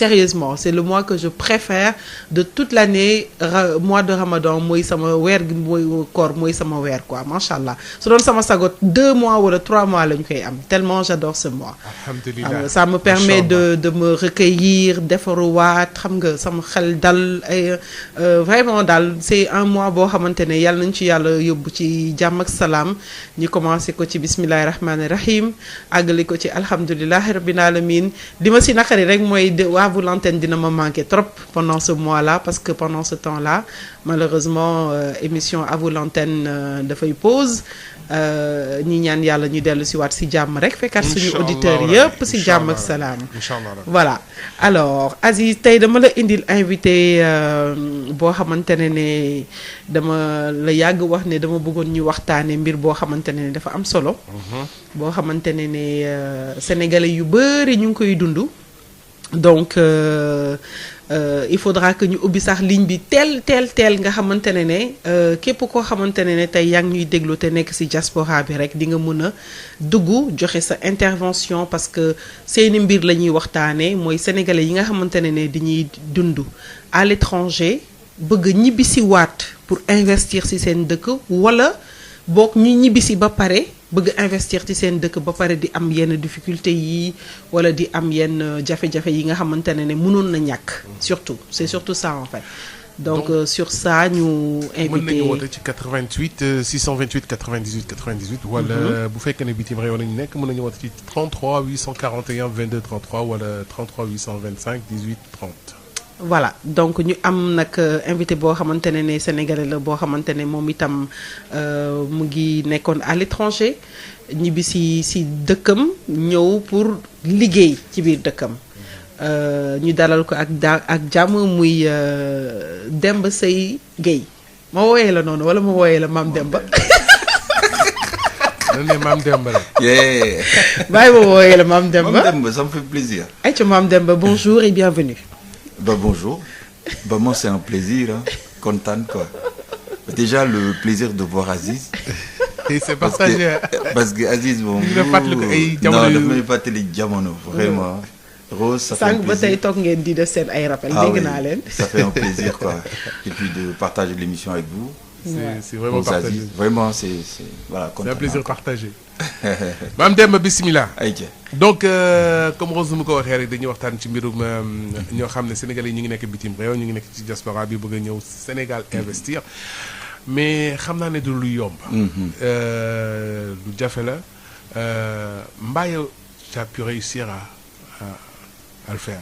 sérieusement c'est le mois que je préfère de toute l'année. Mois de Ramadan mooy sama weer gi mooy koor mooy sama weer quoi macha allah su doon sama sago 2 mois wala 3 mois la ñu koy am tellement j'adore ce mois. alhamdulilah ça me permet de me recueillir defaruwaat xam nga sama xel dal ay vraiment daal c'est un mois boo xamante ne yàlla nañ ci yàlla yóbbu ci jàmm ak salaam ñu commencé ko ci bismillahi rahmaani rahim àggali ko ci alhamdulilahi rabbil alamin li ma si naqari rek mooy waa vous l'antenne dina ma manquer trop pendant ce mois-là parce que pendant ce temps-là malheureusement émission à vous l'antenne dafay pause ñi ñaan yàlla ñu dellu si waat si jàmm rek fekkaat suñu auditeurs yëpp si jàmm ak salaam voilà alors Aziz tey dama la indil invité boo xamante ne dama la yàgg wax ne dama bëggoon ñu waxtaane mbir boo xamante ne dafa am solo boo xamante ne sénégalais yu bari ñu ngi koy dund donc il faudra que ñu ubbi sax ligne bi teel nga xamante ne képp koo xamante ne tey yaa ngi ñuy déglu te nekk ci diaspora bi rek di nga mën a dugg joxe sa intervention parce que seeni mbir la ñuy waxtaanee mooy sénégalais yi nga xamante ne dañuy dund à l'étranger bëgg ñibbisi waat pour investir ci seen dëkk wala boog ñu ñibbisi ba pare bëgg investir ci seen dëkk ba pare di am yenn difficulté yi wala di am yenn jafe-jafe yi nga xamante ne mënoon na ñàkk surtout c'est surtout ça en fait donc sur ça ñu invité mën nañu woote ci 88 628 98 98 wala bu fekkee ne bitim réew nañu nekk mën nañu woote ci 33 841 22 33 wala 33 825 18 30 voilà donc ñu am nag invité boo xamante ne sénégalais la boo xamante ne moom itam mu ngi nekkoon à l'étranger ñibbi si dëkkam ñëw pour liggéey ci biir dëkkam ñu dalal ko ak jàmm muy Demba Seye Gueye ma wooyee la noonu wala ma wooyee la Maam Demba ne Maam Demba rek bàyyi ma wooyee la Maam Demba. Maam Demba ça me fait plaisir. ayca Maam Demba bonjour et bienvenue. Bonjour. Moi c'est un plaisir, hein. Content quoi. Déjà le plaisir de voir Aziz. Et c'est partagé. Parce que Aziz bon. non daf may fàttali jamono vraiment. Rose ça fait un plaisir. sànq ba tey toog ngeen di def seen ay rappel. dégg naa leen. Ça fait un plaisir quoi. Et puis de partager l'émission avec vous. C'est vraiment partagé. Aziz, vraiment c'est voilà. C'est un plaisir partagé. Maam Demba bismillah. ayca donc comme Rose mu ko waxee rek dañuy waxtaan ci mbirum ñoo xam ne Sénégalais yi ñu ngi nekk bitim réew ñu ngi nekk ci diaspora bi bëgg a ñëw Sénégal investir mais xam naa ne du lu yomb. lu jafe la mbaa yow tu as pu réussir à le faire.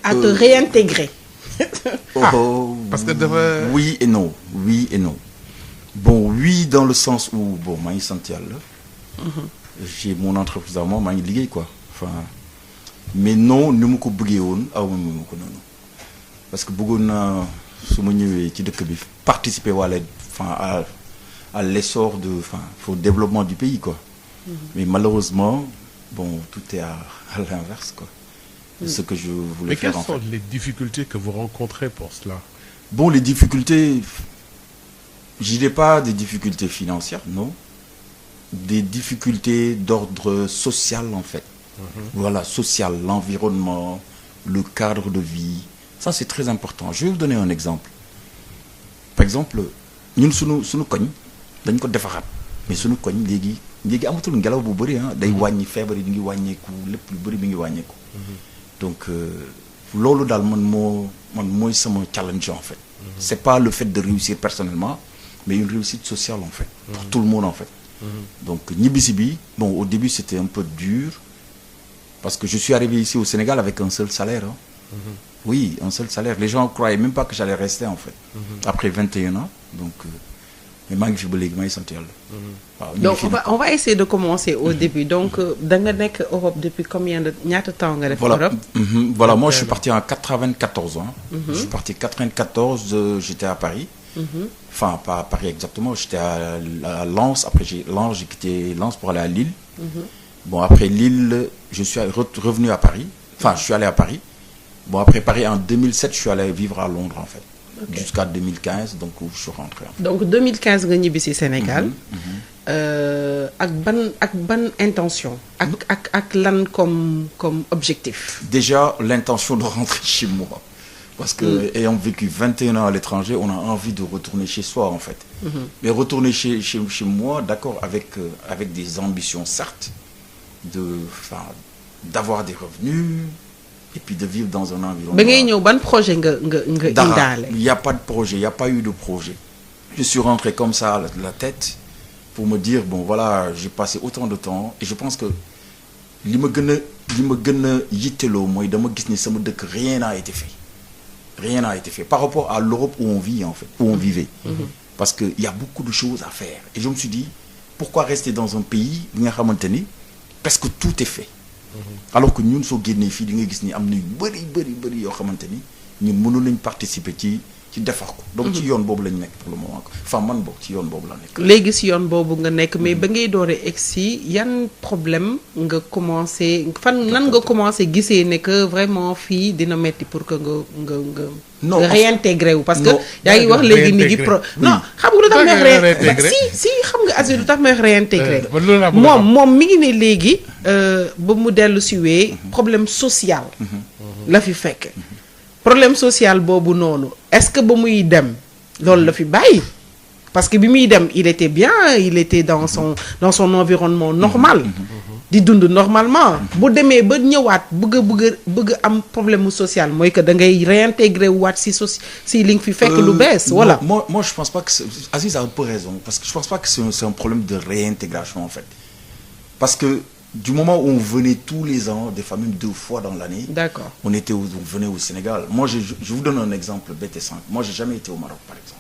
à te réintégrer. parce que dafa. oui et non bon oui dans le sens où bon maa ngi sant yàlla. j'ai mon entreprise à moi maa ngi liggéey quoi enfin mais non ni mu ko bëggee woon aw ma ko noonu parce que bëggoon naa su ma ñëwee ci dëkk bi participer wala enfin à l'essor de enfin au développement du pays quoi. Mais malheureusement bon tout est à l'inverse quoi. Ce que je voulais faire en fait. Mais quelles sont les difficultés que vous rencontrez pour cela? Bon les difficultés je dirais pas des difficultés financières non. Des difficultés d'ordre social en fait. Voilà, social, l'environnement, le cadre de vie. Ça c'est très important. Je vais vous donner un exemple. Par exemple, ñun sunu koñ dañ ko defaraat mais sunu koñ léegi amatul ngelaw bu bëri ah day wàññi feebar yi di ngi wàññeeku lépp lu bëri bi ngi wàññeeku. Donc loolu daal man mooy sama challenge en fait. C'est pas le fait de réussir personnellement mais une réussite sociale en fait. Pour tout le monde en fait. Donc ñibbisi bi bon au début c'était un peu dur parce que je suis arrivé ici au Sénégal avec un seul salaire hein. Oui un seul salaire les gens croyaient même pas que j'allais rester en fait après 21 ans donc mais maa ngi fi ba léegi maa ngi sant yàlla waaw donc on va essayer de commencer au début donc da nga nekk Europe depuis combien de ñaata temps nga def Europe voilà moi je suis parti en 94 ans je suis parti 94 j'étais à Paris enfin pas à Paris exactement j'étais à Lens après j'ai quitté Lens pour aller à Lille bon après Lille je suis revenu à Paris enfin je suis allé à Paris bon après Paris en 2007 je suis allé vivre à Londres en fait jusqu'à 2015 donc où je suis rentré en fait. Donc 2015 nga ñibbi si Sénégal ak ban intention ak lan comme objectif. Déjà l'intention de rentrer chez moi parce que ayant vécu 21 ans à l'étranger, on a envie de retourner chez soi en fait. Mais retourner chez moi, d'accord, avec des ambitions certes, d'avoir des revenus et puis de vivre dans un environnement. ba ngay ñëw ban projet nga indaale. Il y a pas de projet, il y a pas eu de projet. Je suis rentré comme ça la tête pour me dire bon voilà, j'ai passé autant de temps et je pense que li ma gën a yitteloo mooy dama gis ni sama dëkk rien n'a été fait. Rien n'a été fait par rapport à l'Europe où on vit en fait, où on vivait. Parce que il y a beaucoup de choses à faire et je me suis dit pourquoi rester dans un pays bi nga xamante ni parce que tout est fait. Alors que ñun soo génnee fii di nga gis ni am na yu bëri yoo xamante ni ñun mënu lañ participer ci defar ko. donc ci yoon boobu lañ nekk pour le moment enfin man boobu ci yoon boobu la nekk. léegi si yoon boobu nga nekk mais ba ngay dooree egsi yan problème nga commencé nan nga commencé gisee ne que vraiment fii dina metti pour que nga réintégré wu. parce que yaa ngi wax léegi ni non xam nga lu tax may réintégré si xam nga Aziz lu tax may réintégré moom mi ngi ne léegi ba mu dellu si wee problème social la fi fekk. problème social boobu noonu est-ce que ba muy dem loolu la fi bàyyi parce que bi muy dem il était bien il était dans son environnement normal di dund normalement bu demee ba ñëwaat bëgg am problème social mooy que da ngay réintégrer waat si li nga fi fekk lu bees voilà. moi je pense pas que Aziz a un peu raison parce que je pense pas que c'est un problème de réintégration en fait parce que du moment où on venait tous les ans, des fois même 2 fois dans l'année, d'accord. On venait au Sénégal. Moi, je vous donne un exemple bête et simple. Moi, j'ai jamais été au Maroc, par exemple.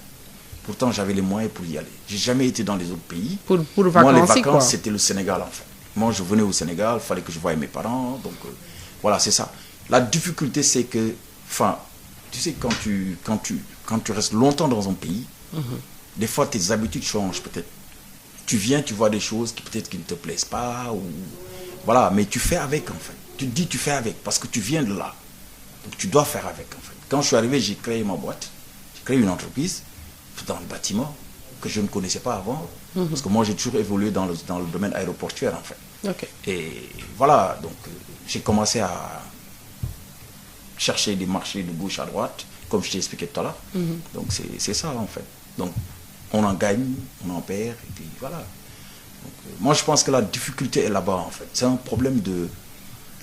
Pourtant, j'avais les moyens pour y aller. J'ai jamais été dans les autres pays. Pour vacances, moi, les vacances, quoi. C'était le Sénégal, en fait. Moi, je venais au Sénégal, il fallait que je voie mes parents. Donc, voilà, c'est ça. La difficulté, c'est que, enfin, tu sais, quand tu restes longtemps dans un pays, des fois, tes habitudes changent, peut-être. Tu viens, tu vois des choses qui peut-être qui ne te plaisent pas, ou voilà, mais tu fais avec en fait. Tu te dis tu fais avec parce que tu viens de là. Donc tu dois faire avec en fait. Quand je suis arrivé, j'ai créé ma boîte, j'ai créé une entreprise dans le bâtiment que je ne connaissais pas avant, parce que moi j'ai toujours évolué dans le domaine aéroportuaire en fait. Okay. Et voilà, donc j'ai commencé à chercher des marchés de gauche à droite, comme je t'ai expliqué tout à l'heure. Donc c'est ça en fait. Donc on en gagne, on en perd, et puis voilà. Donc, moi, je pense que la difficulté est là-bas, en fait. C'est un problème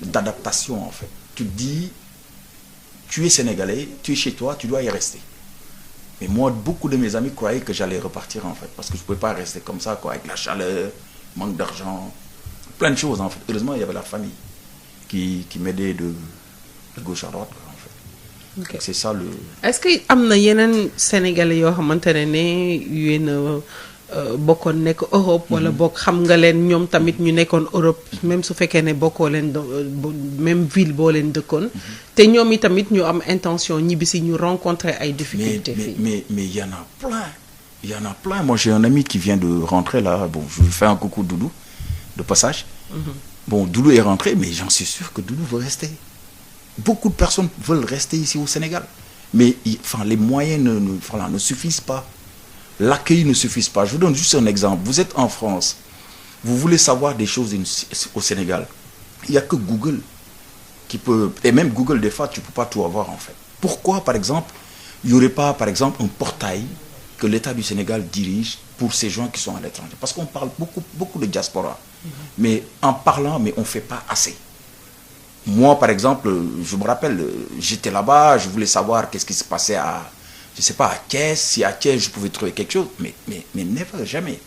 d'adaptation, en fait. Tu te dis, tu es Sénégalais, tu es chez toi, tu dois y rester. Mais moi, beaucoup de mes amis croyaient que j'allais repartir, en fait, parce que je ne pouvais pas rester comme ça, quoi, avec la chaleur, manque d'argent, plein de choses, en fait. Heureusement, il y avait la famille qui m'aidait de gauche à droite, quoi. Okay. C'est ça le. Est-ce que am na yeneen Sénégalais yoo xamante ne yéen a bokkoon nekk Europe. wala bokk xam nga leen ñoom tamit ñu nekkoon Europe même su fekkee ne bokkoo leen même ville boo leen dëkkoon. te ñoom i tamit ñu am intention ñibbisi ñu rencontrer ay difficultés. mais il y en a plein. Il y en a plein. Moi j'ai un ami qui vient de rentrer là. Bon, je lui fais un coucou Doudou de passage. Bon, Doudou est rentré, mais j'en suis sûr que Doudou veut rester. Beaucoup de personnes veulent rester ici au Sénégal. Mais enfin, les moyens ne suffisent pas. L'accueil ne suffit pas. Je vous donne juste un exemple. Vous êtes en France. Vous voulez savoir des choses au Sénégal. Il n'y a que Google qui peut... Et même Google, des fois, tu ne peux pas tout avoir, en fait. Pourquoi, par exemple, il n'y aurait pas, par exemple, un portail que l'État du Sénégal dirige pour ces gens qui sont à l'étranger? Parce qu'on parle beaucoup de diaspora. Mais en parlant, mais on ne fait pas assez. Moi, par exemple, je me rappelle, j'étais là-bas, je voulais savoir qu'est-ce qui se passait à, je sais pas, à Thiès. Si à Thiès, je pouvais trouver quelque chose. Mais never, jamais.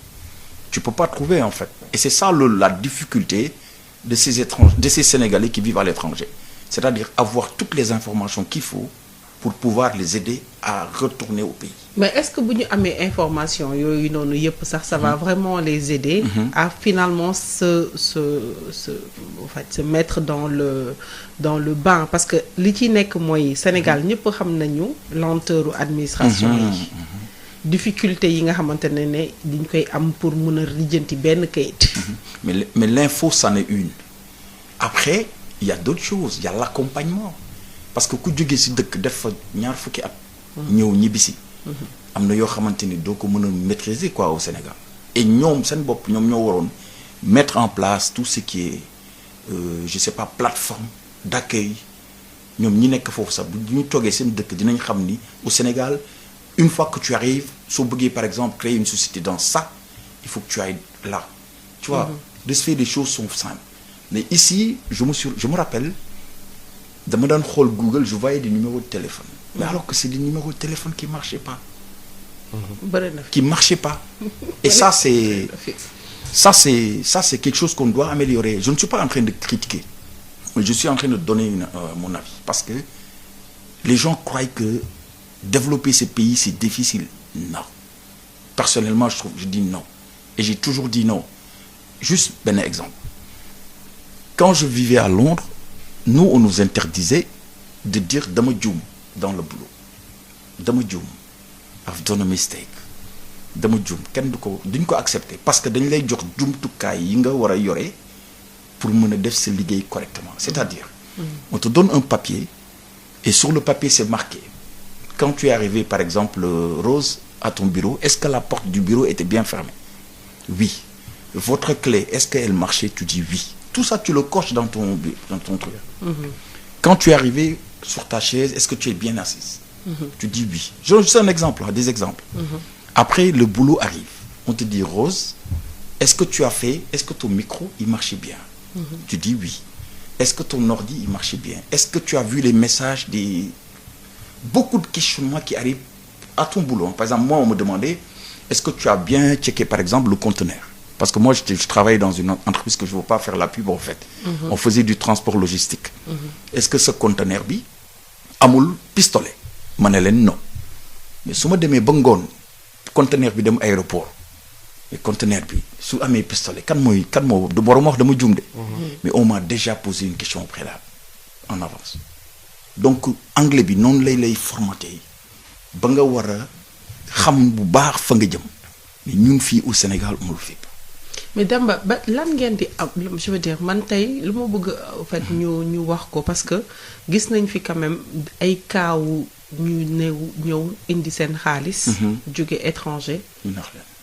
Tu ne peux pas trouver, en fait. Et c'est ça la difficulté de ces Sénégalais qui vivent à l'étranger. C'est-à-dire avoir toutes les informations qu'il faut pour pouvoir les aider à retourner au pays. Mais est-ce que bu ñu amee information yooyu noonu yëpp sax ça va vraiment les aider à finalement se mettre dans le bain? Parce que li ci nekk mooy Sénégal ñëpp xam nañu lenteuru administration yi difficulté yi nga xamante ne diñ koy am pour mën a lijjanti benn kayit. Mais l'info, c'en est une. Après, il y a d'autres choses. Il y a l'accompagnement. Parce que ku jógee si dëkk def fa ñaar fukki at ñëw ñibbisi am na yoo xamante ni doo ko mën a maîtriser quoi au Sénégal et ñoom seen bopp ñoom ñoo waroon mettre en place tout ce qui est je sais pas plateforme d'accueil ñoom ñi nekk foofu sax bu ñu toogee seen dëkk dinañ xam ni au Sénégal une fois que tu arrives soo bëggee par exemple créer une société dans ça il faut que tu ailles là tu vois de ce fait les choses sont simples mais ici je me rappelle dama daan xool Google je voyais des numéros de téléphone mais alors que c'est des numéros de téléphone qui marchaient pas qui marchaient pas et ça c'est quelque chose qu'on doit améliorer je ne suis pas en train de critiquer mais je suis en train de donner mon avis parce que les gens croient que développer ces pays c'est difficile non personnellement je dis non et j'ai toujours dit non juste un exemple quand je vivais à Londres nous on nous interdisait de dire dama juum dans le boulot dama juum I've done a mistake dama juum kenn duñ ko accepter parce que dañ lay jox jumtukaay yi nga war a yore pour mën a def sa liggéey correctement c'est-à-dire on te donne un papier et sur le papier c'est marqué quand tu es arrivé par exemple Rose à ton bureau est-ce que la porte du bureau était bien fermée oui votre clé est-ce qu'elle marchait tu dis oui tout ça tu le coches dans ton truc quand tu es arrivé sur ta chaise est-ce que tu es bien assise tu dis oui je donne juste un exemple des exemples après le boulot arrive on te dit Rose est-ce que ton micro il marchait bien tu dis oui est-ce que ton ordi il marchait bien est-ce que tu as vu les messages beaucoup de questionnements qui arrivent à ton boulot par exemple moi on me demandait est-ce que tu as bien checké par exemple le conteneur parce que moi je travaille dans une entreprise que je ne veux pas faire la pub en fait on faisait du transport logistique est-ce que ce conteneur bi amul pistolet ma ne leen non mais su ma demee ba ngoon conteneur bi dem aéroport mais conteneur bi su amee pistolet kan moo du borom wax dama juum de mais on m'a déjà posé une question préalable en avance donc anglais bi noonu lay formaté ba nga war a xam bu baax fa nga jëm mais ñun fii au Sénégal on le fait pas mais Demba ba lan ngeen di am je veux dire man tey lu ma bëgg en fait ñu wax ko parce que gis nañ fi quand même ay kaawu ñu ñëw indi seen xaalis jóge étranger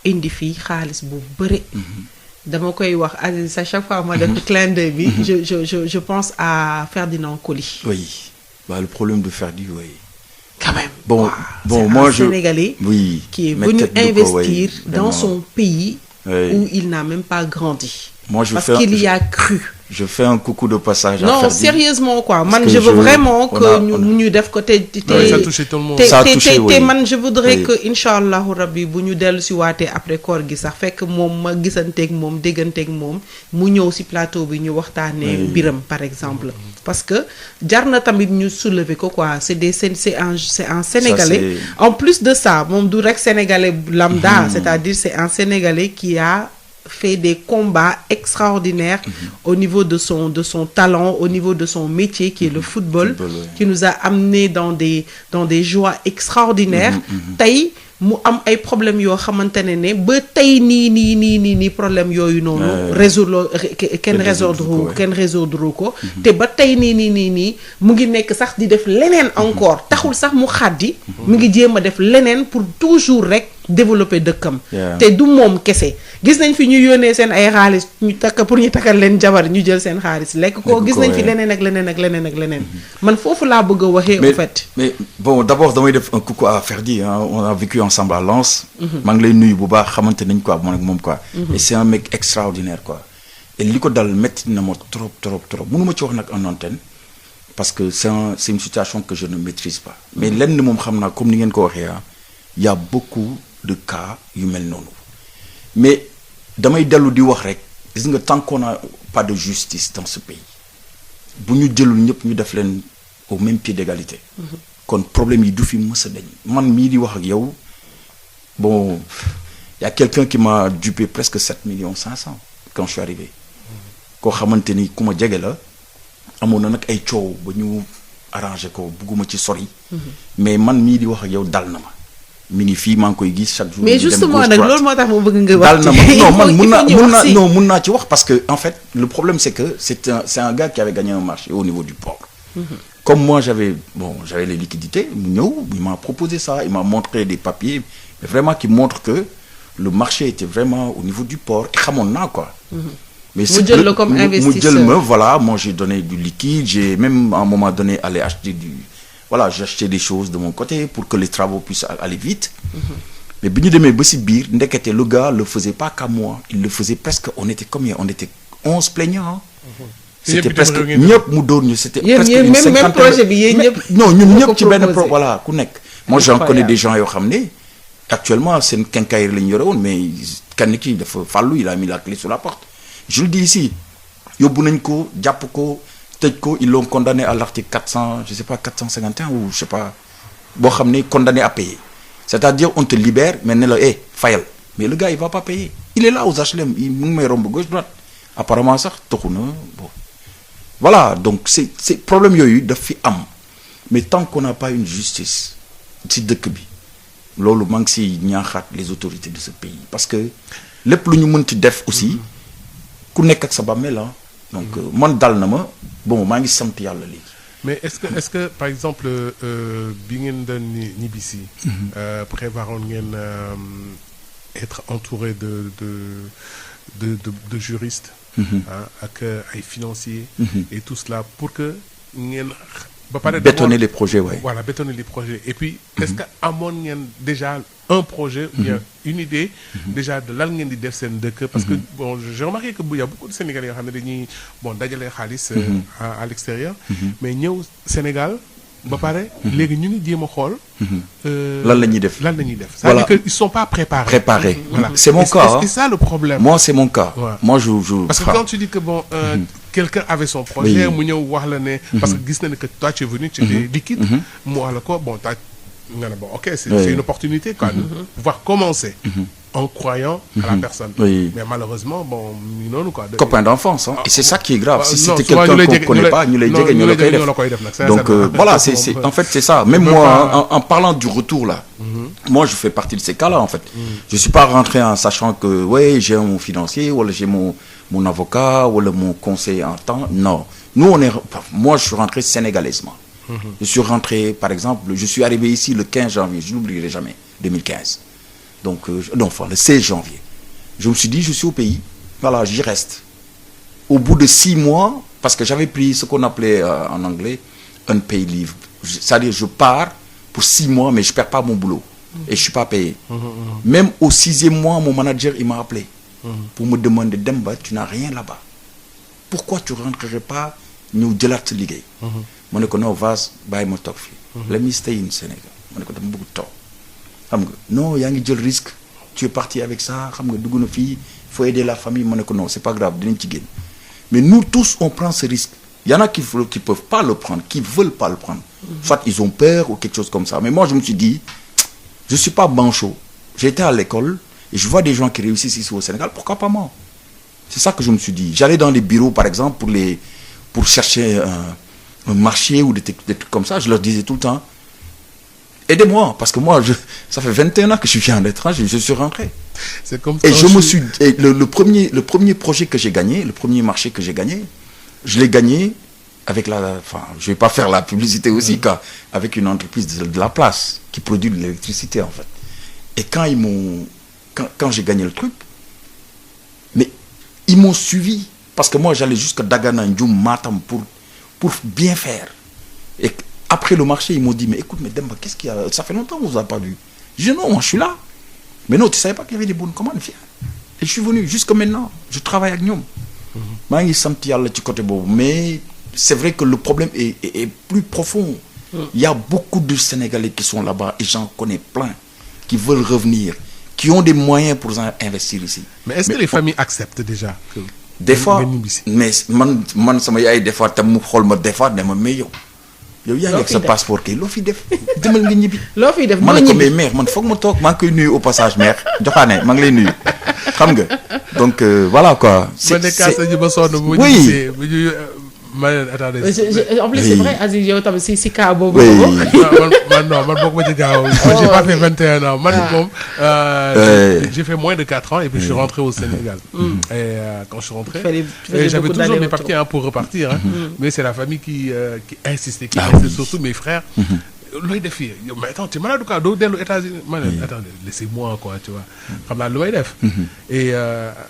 indi fii xaalis bu bëri dama koy wax à chaque fois ma def clin d'œil bi je pense à Ferdinand Coly oui le problème de Ferdi oui quand même bon moi Sénégalais qui est venu investir dans son pays où il n'a même pas grandi parce qu'il y a cru je fais un coucou de passage non, à Ferdi. Sérieusement quoi man je veux vraiment que ñu def ko te ça a touché tout le monde ça a touché te man je voudrais que inchallahu rabbi bu ñu dellu si waatee après koor gi sax fekk moom ma gisanteeg moom dégganteeg moom mu ñëw si plateau bi ñu waxtaanee Biram par exemple parce que jar na tamit ñu soulever ko quoi c'est un Sénégalais en plus de ça moom du rek Sénégalais lambda c'est-à-dire c'est un Sénégalais qui a fait des combats extraordinaires au niveau de son talent, au niveau de son métier qui est le football, qui nous a amené dans des joies extraordinaires. Tey mu am ay problèmes yoo xamante ne ba tey nii problème yooyu noonu kenn résoudre ko te ba tey nii mu ngi nekk sax di def leneen encore taxul sax mu xaddi mu ngi jéem a def leneen pour toujours rek développer dëkkam te du moom kese gis nañ fi ñu yónnee seen ay xaalis ñu takkal leen jabar ñu jël seen xaalis lekk ko gis nañ fi leneen ak leneen man foofu laa bëgg a waxee en fait mais bon d'abord damay def un coucou à Ferdi on a vécu ensemble à Lens maa ngi lay nuyu bu baax xamante nañ quoi man ak moom quoi et c'est un mec extraordinaire quoi et li ko dal métti na ma trop mënuma ci wax nag en antenne parce que c'est une situation que je ne maîtrise pas mais lenn moom xam naa comme ni ngeen ko waxee il y a beaucoup de cas yu mel noonu mais damay dellu di wax rek gis nga tant qu'on a pas de justice dans ce pays bu ñu jëlul ñëpp ñu def leen au même pied d'égalité kon problème yi du fi mës a dañ man mii di wax ak yow bon il y a quelqu'un qui m'a dupé presque 7,5 millions quand je suis arrivé koo xamante ni ku ma jege la amoon na nag ay coow ba ñu arrangé ko bugguma ci sori mais man mii di wax ak yow dal na ma mi ngi fii maa ngi koy gis chaque jour. mais justement nag loolu moo tax ma bëgg nga wax. dal na ma non mun naa ci wax parce que en fait le problème c'est que c'est un gars qui avait gagné un marché au niveau du port. Comme moi j'avais les liquidités mu ñëw il m'a proposé ça il m'a montré des papiers mais vraiment qui montrent que le marché était vraiment au niveau du port et xamoon naa quoi. Mais Mu jël la comme investisseur. mu jël ma voilà, moi j'ai donné du liquide, j'ai même à un moment donné allé acheter voilà, j'ai acheté des choses de mon côté pour que les travaux puissent aller vite. Mais bi ñu demee ba si biir ndekete le gars le faisait pas qu'à moi, il le faisait presque, on était combien? On était 11 plaignants. C'était presque ñëpp mu dóor ñu, c'était presque une cinquantaine. même projet bi yéen ñëpp. Non, ñun ñëpp ci benn voilà ku nekk. Moi j'en connais des gens yoo xam ne actuellement seen quincaillerie la ñu yore woon, mais kenn ki dafa fàllu, il a mis la clé sur la porte. Je le dis ici, yóbbu nañ ko jàpp ko tëj ko, ils l'ont condamné à l'article 400, je sais pas 451 ou je sais pas, boo xam ne condamné à payer. C'est-à-dire on te libère mais ne la fayal, mais le gars il va pas payer. Il est là aux HLM, il mu ngi may romb gauche droite. Apparemment sax toxu na bon. Voilà, donc c'est problème yooyu daf fi am, mais tant qu'on n'a pas une justice ci dëkk bi loolu maa ngi si ñaaxaat les autorités de ce pays, parce que lépp lu ñu mënti def aussi ku nekk ak sa bàmmeel la. Donc man dal na ma bon maa ngi sant yàlla léegi. Mais est-ce que par exemple bi ngeen doon ñibbisi prévoiroon ngeen être entouré de juristes ak ay financiers et tout cela pour que ngeen ba pare bétonner les projets, ouais. Voilà, bétonner les projets. Et puis est-ce que amoon ngeen déjà un projet ou bien une idée déjà de lan ngeen di def seen dëkk, parce que bon j'ai remarqué que il y a beaucoup de Sénégalais yoo xam ne dañuy bon dajale xaalis à l'extérieur mais ñëw Sénégal ba pare léegi ñu ngi jéem a xool lan la ñuy def c'est-à-dire que ils sont pas préparés. Voilà. C'est mon cas. C'est ça le problème. Moi c'est mon cas. Ouais. Moi je parce que quand tu dis que bon quelqu'un avait son projet mu ñëw wax la ne parce que gis na ne que toi tu es venu tu étais liquide mu wax la ko bon nga ne bon ok c'est une opportunité quoi de pouvoir commencer en croyant à la personne. Mais malheureusement bon noonu quoi. Copain d'enfance, hein. Et c'est ça qui est grave. Si c'était quelqu'un qu'on connaît pas, ñu lay jege ñu la koy def. Donc voilà, c'est en fait c'est ça. Même moi en parlant du retour là, moi je fais partie de ces cas-là en fait. Je suis pas rentré en sachant que ouais, j'ai mon financier ou j'ai mon avocat ou mon conseiller en temps. Non. Moi je suis rentré sénégalaisement. Je suis rentré, par exemple, je suis arrivé ici le 15 janvier, je n'oublierai jamais, 2015. Donc, le 16 janvier. Je me suis dit, je suis au pays, voilà, j'y reste. Au bout de 6 mois, parce que j'avais pris ce qu'on appelait en anglais unpaid leave. C'est-à-dire, je pars pour 6 mois, mais je ne perds pas mon boulot. Et je ne suis pas payé. Même au 6e mois, mon manager, il m'a appelé pour me demander, Demba, tu n'as rien là-bas. Pourquoi tu ne rentrerais pas nous jëlaat sa liggéey. ma ne ko non vas bàyyi ma toog fii. let me stay in Sénégal ma ne ko dama bëgg toog xam nga non yaa ngi jël risque tu es parti avec ça xam nga dugg na fii faut aider la famille ma ne ko non c'est pas grave dinañ ci génn mais nous tous on prend ce risque. Il y en a qui peuvent pas le prendre, qui veulent pas le prendre. Soit ils ont peur ou quelque chose comme ça. Mais moi je me suis dit je suis pas manchot. J'étais à l'école et je vois des gens qui réussissent ici au Sénégal, pourquoi pas moi? C'est ça que je me suis dit. J'allais dans les bureaux par exemple pour chercher un marché ou des trucs comme ça, je leur disais tout le temps aidez-moi, parce que moi ça fait 21 ans que je suis en étranger, je suis rentré. C'est comme et je me suis et le premier projet que j'ai gagné, le premier marché que j'ai gagné, je l'ai gagné avec je vais pas faire la publicité aussi, avec une entreprise de la place qui produit de l'électricité en fait. Et quand j'ai gagné le truc, mais ils m'ont suivi parce que moi j'allais jusqu'à Dagana, Ndioum, Matam pour bien faire. Et après le marché, ils m'ont dit mais écoute, mais Demba, qu'est-ce qu'il y a? Ça fait longtemps qu'on vous a pas vu. Je dis non, moi je suis là. Mais non, tu savais pas qu'il y avait des bonnes commandes, viens. Et je suis venu jusque maintenant, je travaille avec Nyom. Maa ngi sant Yàlla ci côté boobu, mais c'est vrai que le problème est plus profond. Il y a beaucoup de Sénégalais qui sont là-bas et j'en connais plein qui veulent revenir, qui ont des moyens pour investir ici. Mais est-ce que les familles acceptent déjà que des fois, mais man sama yaay des fois tam mu xool ma des fois ne ma mais yow yaa ngi ak sa passeport kay loo fi def demal nga ñibbi. loo fi def man ko mais mère man foog ma toog maa ngi koy nuyu au passage mère joxaane maa ngi lay nuyu xam nga donc voilà quoi. Oui. Attendez. En plus, c'est vrai, Aziz, yow tamit si cas boobu. Man bokk ma ci gaaw. J'ai pas fait 21 ans. J'ai fait moins de 4 ans et puis je suis rentré au Sénégal. Et quand je suis rentré, j'avais toujours mes papiers pour repartir. Mais c'est la famille qui insistait, surtout mes frères. looy def fii yow mais attends tu es malade quoi doo dellu États-Unis ma ne attendez laissez-moi quoi tu vois xam naa lu may def et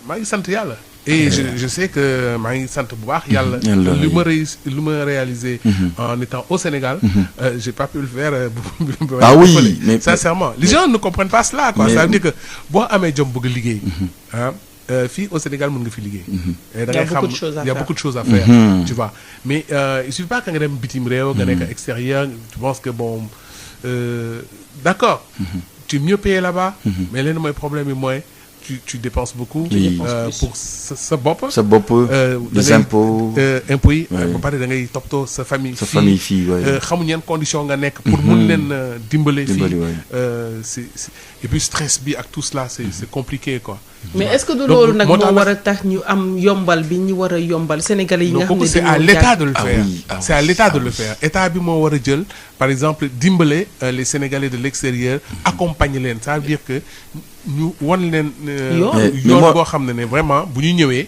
maa ngi sant yàlla et je sais que maa ngi sant bu baax yàlla lu ma réalisé en étant au Sénégal j'ai pas pu le faire ah oui mais sincèrement les gens ne comprennent pas cela quoi ça veut dire que boo amee jom bëgg a liggéey fii au Sénégal mën nga fi liggéey. da ngay xam il y a beaucoup de choses à faire. Tu vois mais il suffit pas que nga dem bitim réew. nga nekk extérieur tu penses que bon d'accord. tu es mieux payé là-bas. mais lenn mooy problème bi mooy tu dépenses beaucoup. pour sa bopp. sa bopp des impôts. impôts yi. ba pare da ngay toppatoo sa famille. sa famille fii xamuñ yan condition nga nekk. pour mun leen dimbale fii. c'est et puis stress bi ak tout cela c'est compliqué quoi. mais est-ce que du loolu nag moo war a tax ñu am yombal bi ñu war a yombal Sénégalais yi nga xam ne c'est à l'état de le faire c'est à l'état de le faire état bi moo war a jël par exemple dimbale les Sénégalais de l'extérieur accompagner leen ça veut dire que ñu wan leen yoon boo xam ne vraiment bu ñu ñëwee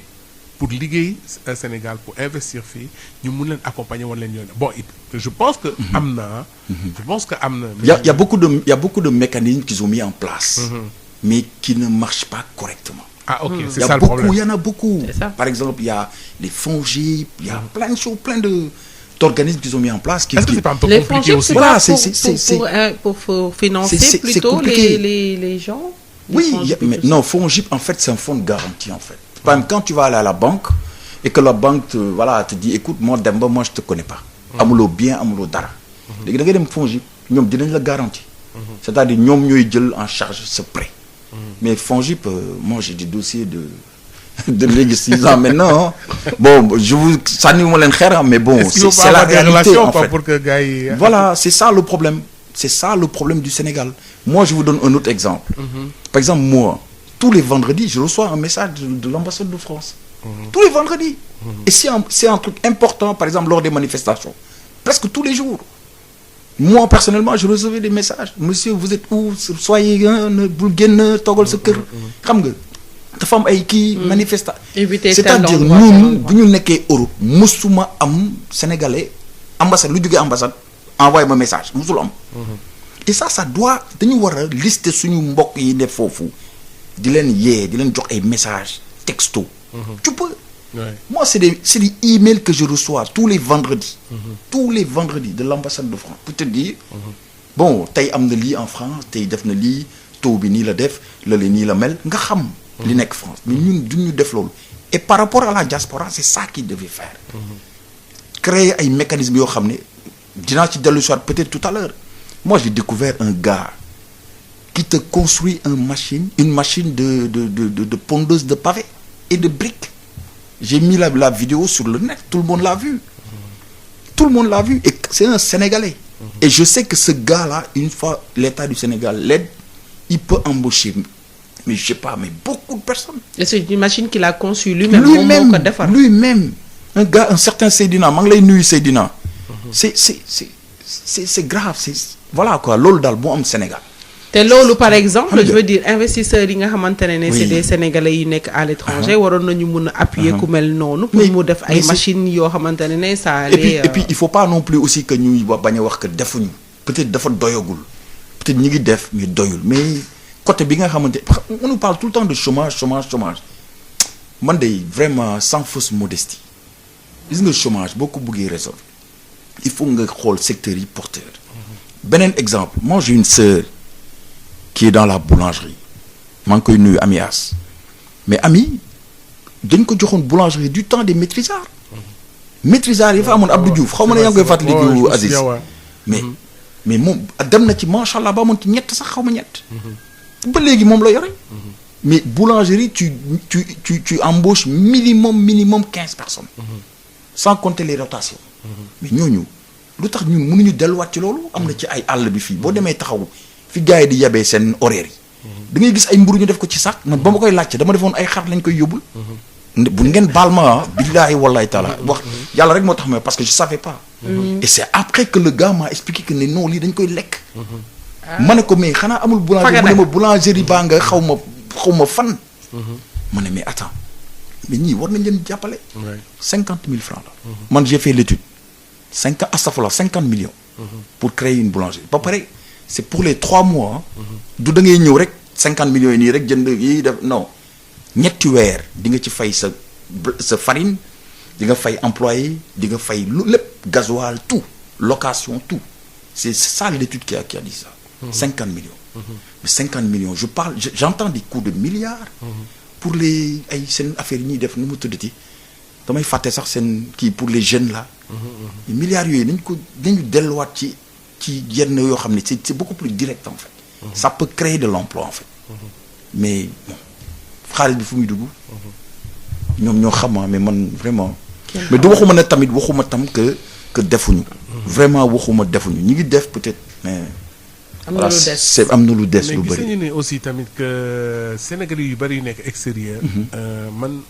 pour liggéey Sénégal pour investir fii ñu mun leen accompagner wan leen yoon bon je pense que am na je pense que am na il y a beaucoup de mécanismes qu'ils ont mis en place mais qui ne marchent pas correctement. Ah ok, c'est ça le problème. Il y en a beaucoup. Par exemple, il y a les FONGIP, il y a plein de choses, d'organismes qu'ils ont mis en place. Est-ce que c'est pas un peu les compliqué aussi? Voilà, pour financer plutôt les gens. Oui, mais non, FONGIP, en fait, c'est un fonds de garantie, en fait. Par exemple, quand tu vas aller à la banque et que la banque te dit, écoute, moi, Demba, moi, je te connais pas. Amulo bien, amulo dara. Les gars, ils FONGIP, ils ont la garantie. C'est-à-dire, ils ont jël en charge ce prêt. Mais FONGIP, moi j'ai des dossiers de léegi 6 ans maintenant. Bon, je vous sànni ma leen xeer mais bon, c'est la réalité en fait. Pour que gars yi... Voilà, c'est ça le problème. C'est ça le problème du Sénégal. Moi, je vous donne un autre exemple. Par exemple, moi, tous les vendredis, je reçois un message de l'ambassade de France. Tous les vendredis. Et c'est un truc important, par exemple, lors des manifestations. Presque tous les jours. Moi, personnellement, je recevais des messages. Monsieur, vous êtes où? Soyez bul génn toogal sa kër. Xam nga dafa am ay kii manifesta. C'est-à-dire ñun bu ñu nekkee Europe musuma am sénégalais ambassade lu jógee ambassade envoyé ma message musul am. Et ça doit dañu war a lister suñu mbokk yi ne foofu di leen yee di leen jox ay messages texto. Tu peux. Ouais. Moi, c'est des emails que je reçois tous les vendredis. Tous les vendredis de l'ambassade de France. Pour te dire, bon, tey am na lii en France, tey def na lii, taux bi nii la def, lële nii la mel, nga xam li nekk France. Mais ñun duñu def loolu. Et par rapport à la diaspora, c'est ça qu'il devait faire. Créer ay mécanismes yoo xam ne dinaa ci dellu soit peut-être tout à l'heure. Moi, j'ai découvert un gars qui te construit une machine de pondeuse de pavés et de briques. J'ai mis la vidéo sur le net, tout le monde l'a vu. Tout le monde l'a vu et c'est un Sénégalais. Et je sais que ce gars-là, une fois l'État du Sénégal l'aide, il peut embaucher, mais je sais pas, mais beaucoup de personnes. Et c'est une machine qu'il a conçue lui-même. Lui-même. Un gars, un certain Seydina, maa ngi lay nuyu Seydina. C'est grave, voilà quoi, loolu daal moo am Sénégal. te loolu par exemple je veux dire investisseurs yi nga xamante ne c'est des Sénégalais yu nekk à l'étranger waroon nañu mun a appuyer ku mel noonu pour mu def ay machines yoo xamante ne ça allait et puis il faut pas non plus aussi que ñuy bañ a wax que defuñu peut-être dafa doyagul peut-être ñi ngi def mais doyul mais côté bi nga xamante on nous parle tout le temps de chômage man de vraiment sans fausse modestie gis nga chômage boo ko bëggee résoudre il faut nga xool secteur yi porteur beneen exemple moi j'ai une sœur qui est dans la boulangerie maa ngi koy nuyu Amias mais Ami dañ ko joxoon boulangerie du temps des maîtrisards yi fa amoon Abdou Diouf xaw ma ne yaa ngi koy fàttaliku Aziz mais moom dem na ci macha allah ba amoon ci ñett sax xaw ma ñett ba léegi moom la yore mais boulangerie tu embauches minimum 15 personnes sans compter les rotations mais ñooñu lu tax ñun mënuñu delluwaat ci loolu am na ci ay àll bi fii boo demee taxaw fi gars yi di yebee seen horaire yi da ngay gis ay mburu ñu def ko ci sac man ba ma koy laajte dama defoon ay xar lañ koy yóbbul bu ngeen baal ma billaahi wallahi taala wax yàlla rek moo tax ma parce que je savais pas et c'est après que le gars m'a expliqué que ne non lii dañ koy lekk ma ne ko mais xanaa amul boulangerie mu ne ma boulangerie baa nga xaw ma fan ma ne mais attends mais ñii war nañ leen jàppale 50 000 francs la man j'ai fait l'étude 50 millions pour créer une boulangerie ba pare c'est pour les 3 mois du da ngay ñëw rek 50 millions yi nii rek jënd yi def non ñetti weer di nga ci fay sa farine di nga fay employé di nga fay lu lépp gasoil tout location tout c'est ça l'étude qui a dit ça 50 millions mais 50 millions j'entends des coûts de milliards pour les ay seen affaire yi ñuy def nu mu tuddati damay fàtte sax seen kii pour les jeunes là milliards yooyu nañu delluwaat ci yenn yoo xam ne c'est beaucoup plus direct en fait ça peut créer de l'emploi en fait mais bon xaalis bi fu muy dugg ñoom ñoo xam mais man vraiment mais du waxuma tam que defuñu vraiment waxuma defuñu ñi ngi def peut-être mais am na lu des lu mais bëri gis nañu ne aussi tamit que Sénégalais yu bëri yu nekk extérieur man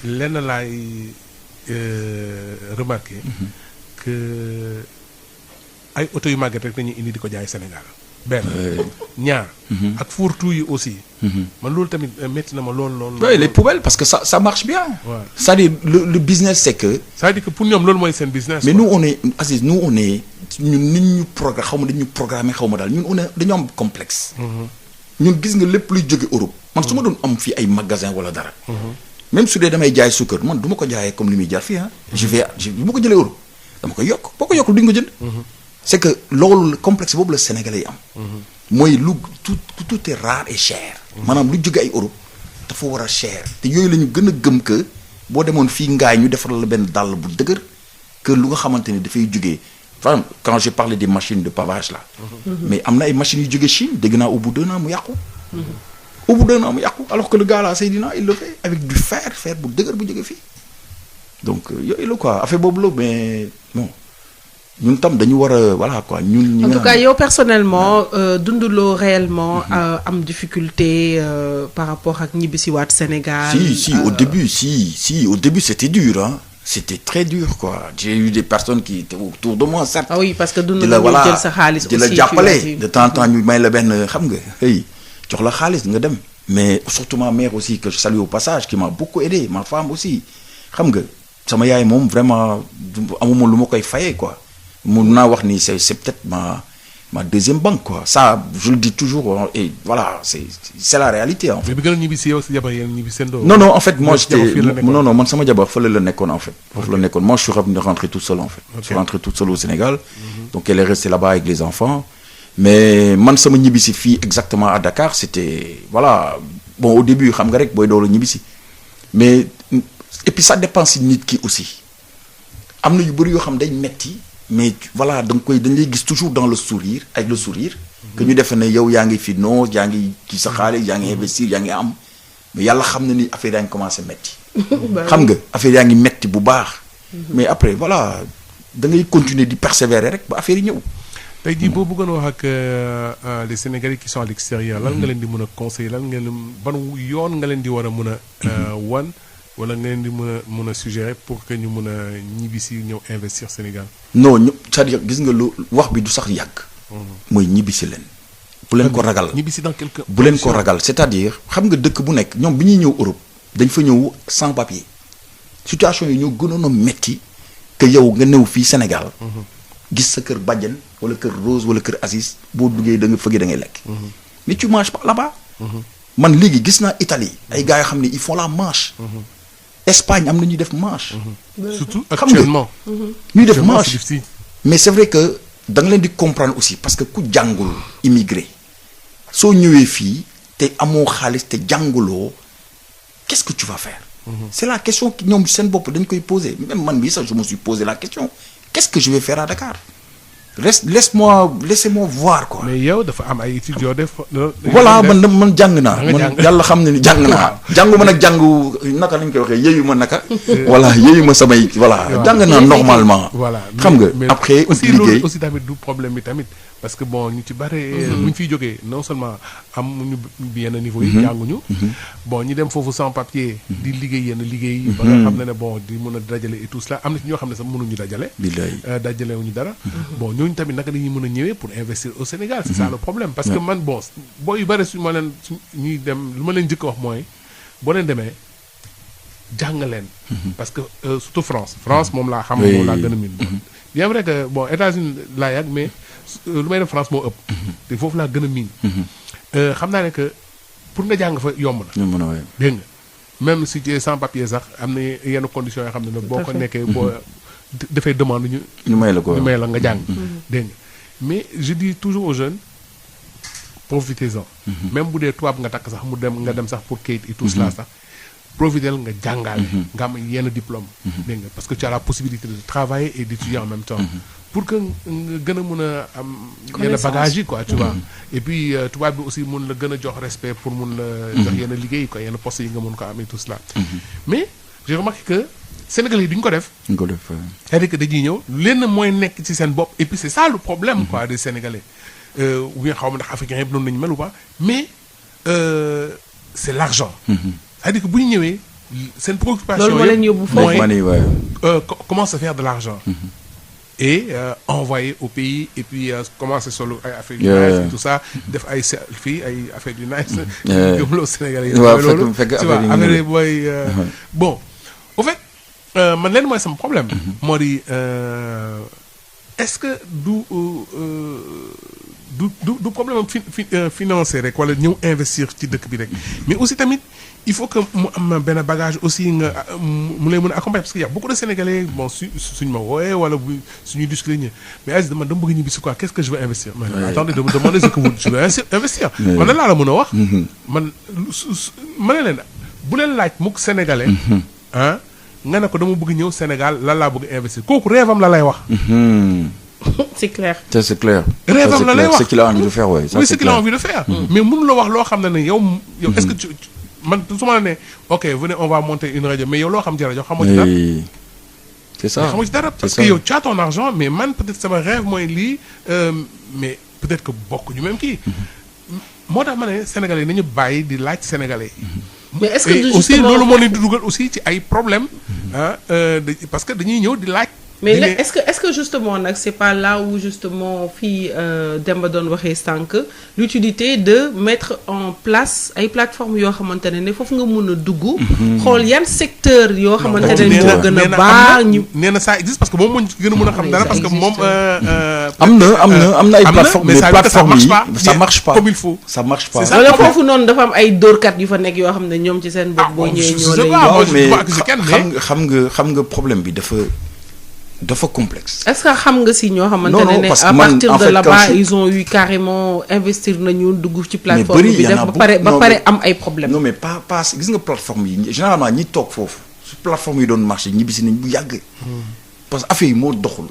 lenn laay remarqué que ay oto yu màgget rek dañuy indi di ko jaay Sénégal benn ñaar ak fourre-tout yi aussi man loolu tamit métti na ma lool oui les poubelles parce que ça marche bien c'est-à-dire le business c'est que c'est-à-dire que pour ñoom loolu mooy seen business mais nous on est Aziz ñun nit ñu programme xaw ma dañu programmé xaw ma daal ñun dañu am complexe ñun gis nga lépp luy jóge Europe man su ma doon am fii ay magasin wala dara même su dee damay jaay suukar man du ma ko jaayee comme li muy jar fii bu ma ko jëlee Europe dama koy yokk boo ko yokkul duñ ko jënd c'est que loolu complexe boobu la Sénégalais yi am mooy tout est rare et cher maanaam lu jóge ay Europe dafa war a cher te yooyu la ñu gën a gëm que boo demoon fii ngaay ñu defaral la benn dàll bu dëgër que lu nga xamante ne dafay jógee par exemple quand j'ai parlé des machines de pavage là mais am na ay machines yu jógee Chine dégg naa au bout d'un an mu yàqu au bout d'un an mu yàqu alors que le gars là Seydina il le fait avec du fer bu dëgër bu jógee fii donc yooyu la quoi affaire boobu la mais bon ñun tam dañu war a voilà quoi ñun. en tout cas yow personnellement dunduloo réellement am difficulté par rapport ak ñibbisiwaat Sénégal. si au début c'était dur hein. C'était très dur quoi. J'ai eu des personnes qui étaient autour de moi certes. Ah oui parce que dund na ñu jël sa xaalis aussi di la jàppale de temps en temps ñu may la benn xam nga hey jox la xaalis nga dem. mais surtout ma mère aussi que je salue au passage qui m'a beaucoup aidé ma femme aussi xam nga sama yaay moom vraiment amuma lu ma koy fayee quoi. mun naa wax ni c'est peut-être ma deuxième banque quoi ça je le dis toujours et voilà c'est la réalité en fait. mais bi nga ñibbi si yow si jabar yéen ñibbi seen doo. non en fait moi j'étais non man sama jabar fële la nekkoon en fait. foofu la nekkoon moi je suis rentré tout seul en fait. je suis rentré tout seul au Sénégal. donc elle est restée là-bas avec les enfants. mais man sama ñibbi si fii exactement à Dakar c'était voilà bon au début xam nga rek booy doolu ñibbi si mais et puis ça dépend si nit ki aussi am na yu bëri yoo xam day metti mais voilà dañ lay gis toujours dans le sourire avec le sourire que ñu defe ne yow yaa ngi fi non yaa ngi ci sa xaalis yaa ngi investir yaa ngi am mais yàlla xam na ni affaire yaa ngi commencé metti xam nga affaire yaa ngi metti bu baax mais après voilà da ngay continuer di persévérer rek ba affaire yi ñëw. tey jii boo bëggoon wax ak les Sénégalais qui sont à l'extérieur lan nga leen di mën a conseiller lan nga leen ban yoon nga leen di war a mën a wan wala nga leen di mën a suggérer pour que ñu mën a ñibbisi ñëw investir Sénégal. non c'est-à-dire gis nga lu wax bi du sax yàgg. mooy ñibbisi leen. bu leen ko ragal ñibbisi dans quelque bu leen ko ragal c'est-à-dire xam nga dëkk bu nekk ñoom bi ñuy ñëw Europe dañ fa ñëw sans papier situation yi ñoo gënoon a metti que yow nga ñëw fii Sénégal. gis sa kër bàjjen wala kër Rose wala kër Aziz boo duggee da nga fëggee da ngay lekk. mais tu manges pas là-bas. man léegi gis naa Italie ay gars yoo xam ne ils font la manche. Espagne am na ñuy def manche. surtout actuellement. ñuy def manche mais c'est vrai que da nga leen di comprendre aussi parce que ku jàngul immigré soo ñëwee fii te amoo xaalis te jànguloo qu'est-ce que tu vas faire. c'est la question que ñoom seen bopp dañ koy poser même man bii sax je me suis posé la question qu'est-ce que je vais faire à Dakar. laissez-moi voir quoi. mais yow dafa am ay études yoo def. voilà man jàng naa. man yàlla xam ne ni jàng naa. jàngu ma nag jàngu naka lañ koy waxee yéeyu ma naka. voilà yéeyu ma samay voilà. jàng naa normalement. voilà xam nga après. aussi loolu aussi tamit du problème bi tamit parce que bon ñu ci bare. bu ñu fiy jógee non seulement amuñu yenn niveau yi. jànguñu. bon ñu dem foofu sans papier. di liggéey yenn liggéey. ba nga xam ne bon di mën a dajale et tout cela am na ci ñoo xam ne sax mënuñu dajale. billaay dajalewuñu dara. bon ñooñu tamit naka dañuy mën a ñëwee pour investir au Sénégal c'est ça le problème parce que man bon boo yu bëri suñu ma leen ñuy dem lu ma leen njëkk a wax mooy boo leen demee jàng leen parce que surtout France moom laa xam moom laa gën a miin bien vrai que bon États-Unis laa yàgg mais lu may def France moo ëpp. te foofu laa gën a miin. xam naa ne que pour nga jàng fa yomb na. ñu mën a wéy. dégg nga même si tu es sans papier sax am na yenn conditions yoo xam ne nag boo ko nekkee boo dafay demande ñu may la ko ñu may la nga jàng. dégg nga mais je dis toujours aux jeunes profitez-en. même bu dee tubaab nga takk sax mu dem nga dem sax pour kayit et tout cela sax. profiteel nga jàngaale. nga am yenn diplôme. dégg nga parce que tu as la possibilité de travailler et d'étudier en même temps. pour que nga gën a mën a am. yenn bagages yi quoi tu vois. et puis tubaab bi aussi mun la gën a jox respect pour mun la. jox yenn liggéey quoi yenn postes yi nga mun ko am et tout cela. mais j'ai remarqué que Sénégalais yi duñ ko def. duñ ko def c'est-à-dire que dañuy ñëw lenn mooy nekk ci seen bopp et puis c'est ça le problème quoi des Sénégalais. ou bien xaw ma ndax africains yëpp noonu nañu mel ou pas mais c'est l'argent. c'est-à-dire que bu ñu ñëwee seen préoccupation loolu moo leen yóbbu foofu mooy comment se faire de l'argent. et envoyer au pays et puis commencer solo ay affaires yu nice et tout ça def ay fii ay affaires yu nice. gëmloo Sénégalais yi. waaw loolu fekk tu vois affaire yi booy bon au fait man leen mooy sama problème. moo di est-ce que du problème financier rek wala ñëw investir ci dëkk bi rek mais aussi tamit il faut que mu am benn bagage aussi nga mu lay mën a accompagner parce que y a beaucoup de Sénégalais bon suñ ma wooyee wala bu suñuy discuter ñi mais Aziz dama bëgg ñibbi si quoi qu'est-ce que je veux investir. attendez de me demander ce que je veux investir. man lan laa la mën a wax. man ma ne leen bu leen laaj mukk Sénégalais. ah nga ne ko dama bëgg ñëw Sénégal lan laa bëgg investir kooku rêve am la lay wax. c'est clair. Ça c'est clair. Rêve am la lay wax ce qu'il a envie de faire ouais. Ça oui c'est ce qu'il a clair. envie de faire. mais mënu la wax loo xam ne yow est-ce que tu man su ma la ne ok venez on va monter une radio mais yow loo xam ci rajo xamoo ci dara. Oui. C'est ça. xamoo ci dara parce C'est que ça. yow tu as ton argent mais man peut-être sama rêve mooy lii mais peut-être que bokk ñu même kii. moo tax ma ne Sénégalais yi nañu bàyyi di laaj Sénégalais yi. mais est-ce que et aussi justement loolu moo leen di dugal aussi ci ay problèmes ah parce que dañuy ñëw di laaj. mais là, est-ce que justement nag c'est pas là où justement fii Demba doon waxee sànq l'utilité de mettre en place ay plateformes yoo xamante ne foofu nga mun a dugg. xool yan secteur yoo xamante ne moo gën a baax ñu. nee na ça existe parce que moom moo ñu gën a mën a xam dara parce que moom. am na ay plateformes mais plateformes yi ça marche pas comme il faut. ça marche pas. C'est ça. wala foofu noonu dafa am ay dóorkat yu fa nekk yoo xam ne ñoom ci seen bopp boo ñëwee ñoo lay. waaw mais pas accuser kenn, mais- xam nga problème bi dafa complexe. est-ce que xam nga si ñoo xamante Non, ne parce que à man, partir en de fait, là-bas quand je- ils ont eu carrément investir nañu dugg ci plateforme bëri, bi y en def a ba pare beaucoup. Non, mais- am ay problèmes. non mais pas gis nga plateforme yi généralement ñi toog foofu su plateforme yi doon marché ñibbisi nañ bu yàgg. parce que affaire yi moo doxul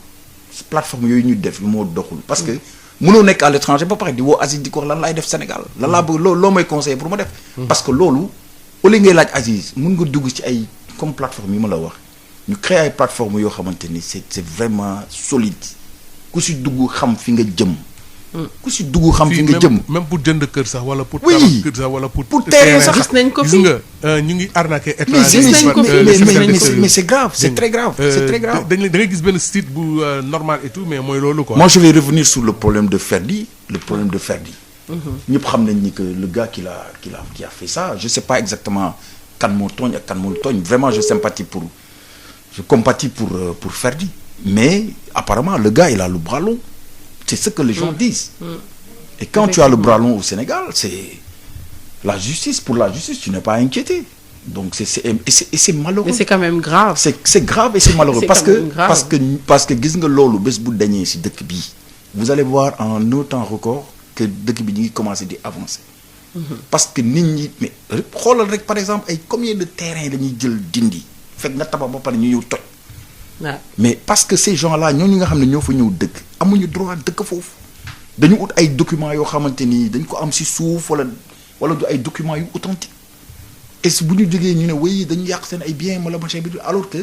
plateforme yooyu ñu def moo doxul parce que mënoo nekk à l'étranger ba pare di woo Aziz di ko wax lan laay def Sénégal lan laa bëgg loo may conseiller pour ma def. parce que loolu au lieu ngay laaj Aziz mun nga dugg ci ay comme plateforme yi ma la wax ñu créer ay plateforme yoo xamante ni c'est vraiment solide ku si dugg xam fi nga jëm. ku si dugg xam fi nga jëm. même pour jënd kër sax wala pour. Oui. tabax kër sax wala pour. terrain sax. gis nañ ko gis fi. nga ñu ngi arnaqué mais étranger. gis nañ ko fi. mais c'est grave c'est très grave c'est très grave. da ngay gis benn site bu normal et tout mais mooy loolu quoi. Moi je vais revenir sur le problème de Ferdi ñëpp xam nañ ni que le gars qui a fait ça je sais pas exactement kan moo tooñ ak kan moo tooñ vraiment je compatis pour Ferdi mais apparemment le gars il a le bras long c'est ce que les gens disent. Et quand tu as le bras long au Sénégal c'est la justice tu n'es pas inquiété donc c'est malheureux. mais c'est quand même grave. c'est grave et c'est malheureux C'est parce quand même grave. que gis nga loolu bés bu dañee ci dëkk bi vous allez voir en un temps record que dëkk bi ñu ngi commencer di avancer. parce que nit ñi mais xoolal rek par exemple ay combien de terrain la ñuy jël dindi fekk nga tabax ba pare ñu ñëw toj. waaw mais parce que ces gens là ñooñu nga xam ne ñoo fa ñëw dëkk amuñu droit dëkk foofu dañu ut ay documents yoo xamante ni dañ ko am ci suuf wala du ay documents yu authentiques et si bu ñu jógee ñu ne oui dañu yàq seen ay biens wala machin bi alors que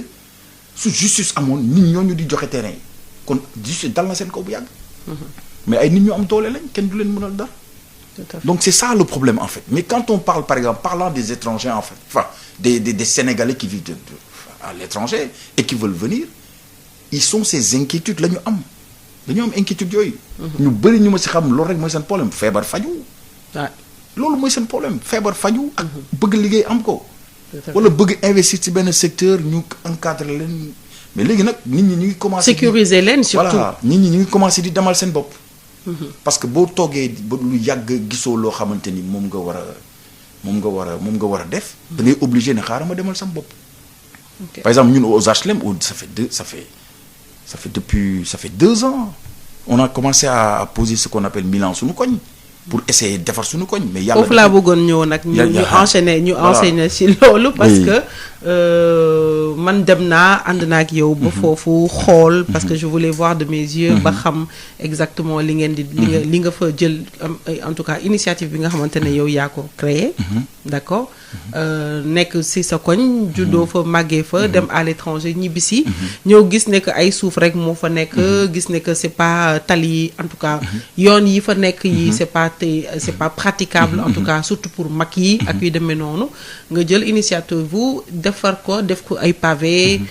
su justice amoon nit ñooñu di joxe terrain yi kon justice dal na seen kaw bu yàgg. mais ay nit ñu am doole lañ kenn du leen mënal dara. tout à fait. Donc c'est ça le problème en fait. Mais quand on parle par exemple, parlant des étrangers en fait, enfin des Sénégalais qui vivent à l'étranger et qui veulent venir, ils sont ces inquiétudes la ñu am dañu am inquiétude yooyu. ñu bëri ñu ma si xam loolu rek mooy seen problème feebar faju waaw loolu mooy seen problème feebar faju ak bëgg liggéey am ko. tout à fait. wala bëgg investir ci benn secteur ñu encadrer leen mais léegi nag nit ñi ñu ngi commencé. sécuriser leen surtout. voilà nit ñi ñu ngi commencé di demal seen bopp. parce que boo toogee ba lu yàgg gisoo loo xamante ni moom nga war a def. da ngay obligé ne xaaral ma demal sama bopp. Okay. Par exemple ñun aux HLM ça fait 2 ans on a commencé à poser ce qu'on appelle Milan suñu koñ pour essayer defar suñu koñ mais yàlla foofu laa bëggoon ñëw nag ñu enchaîner ci loolu parce que man dem naa ànd naa ak yow ba foofu xool parce que je voulais voir de mes yeux ba xam exactement li ngeen di li nga fa jël en tout cas initiative bi nga xamante ne yow yaa ko créé d'accord nekk ci sa koñ juddoo fa màggee fa dem à l'étranger ñibbisi ñëw gis ne que ay suuf rek moo fa nekk gis ne que c'est pas tali en tout cas yoon yi fa nekk yi c'est pas praticable en tout cas surtout pour mag yi ak yu demee noonu nga jël initiative bu defar ko def ko ay pavé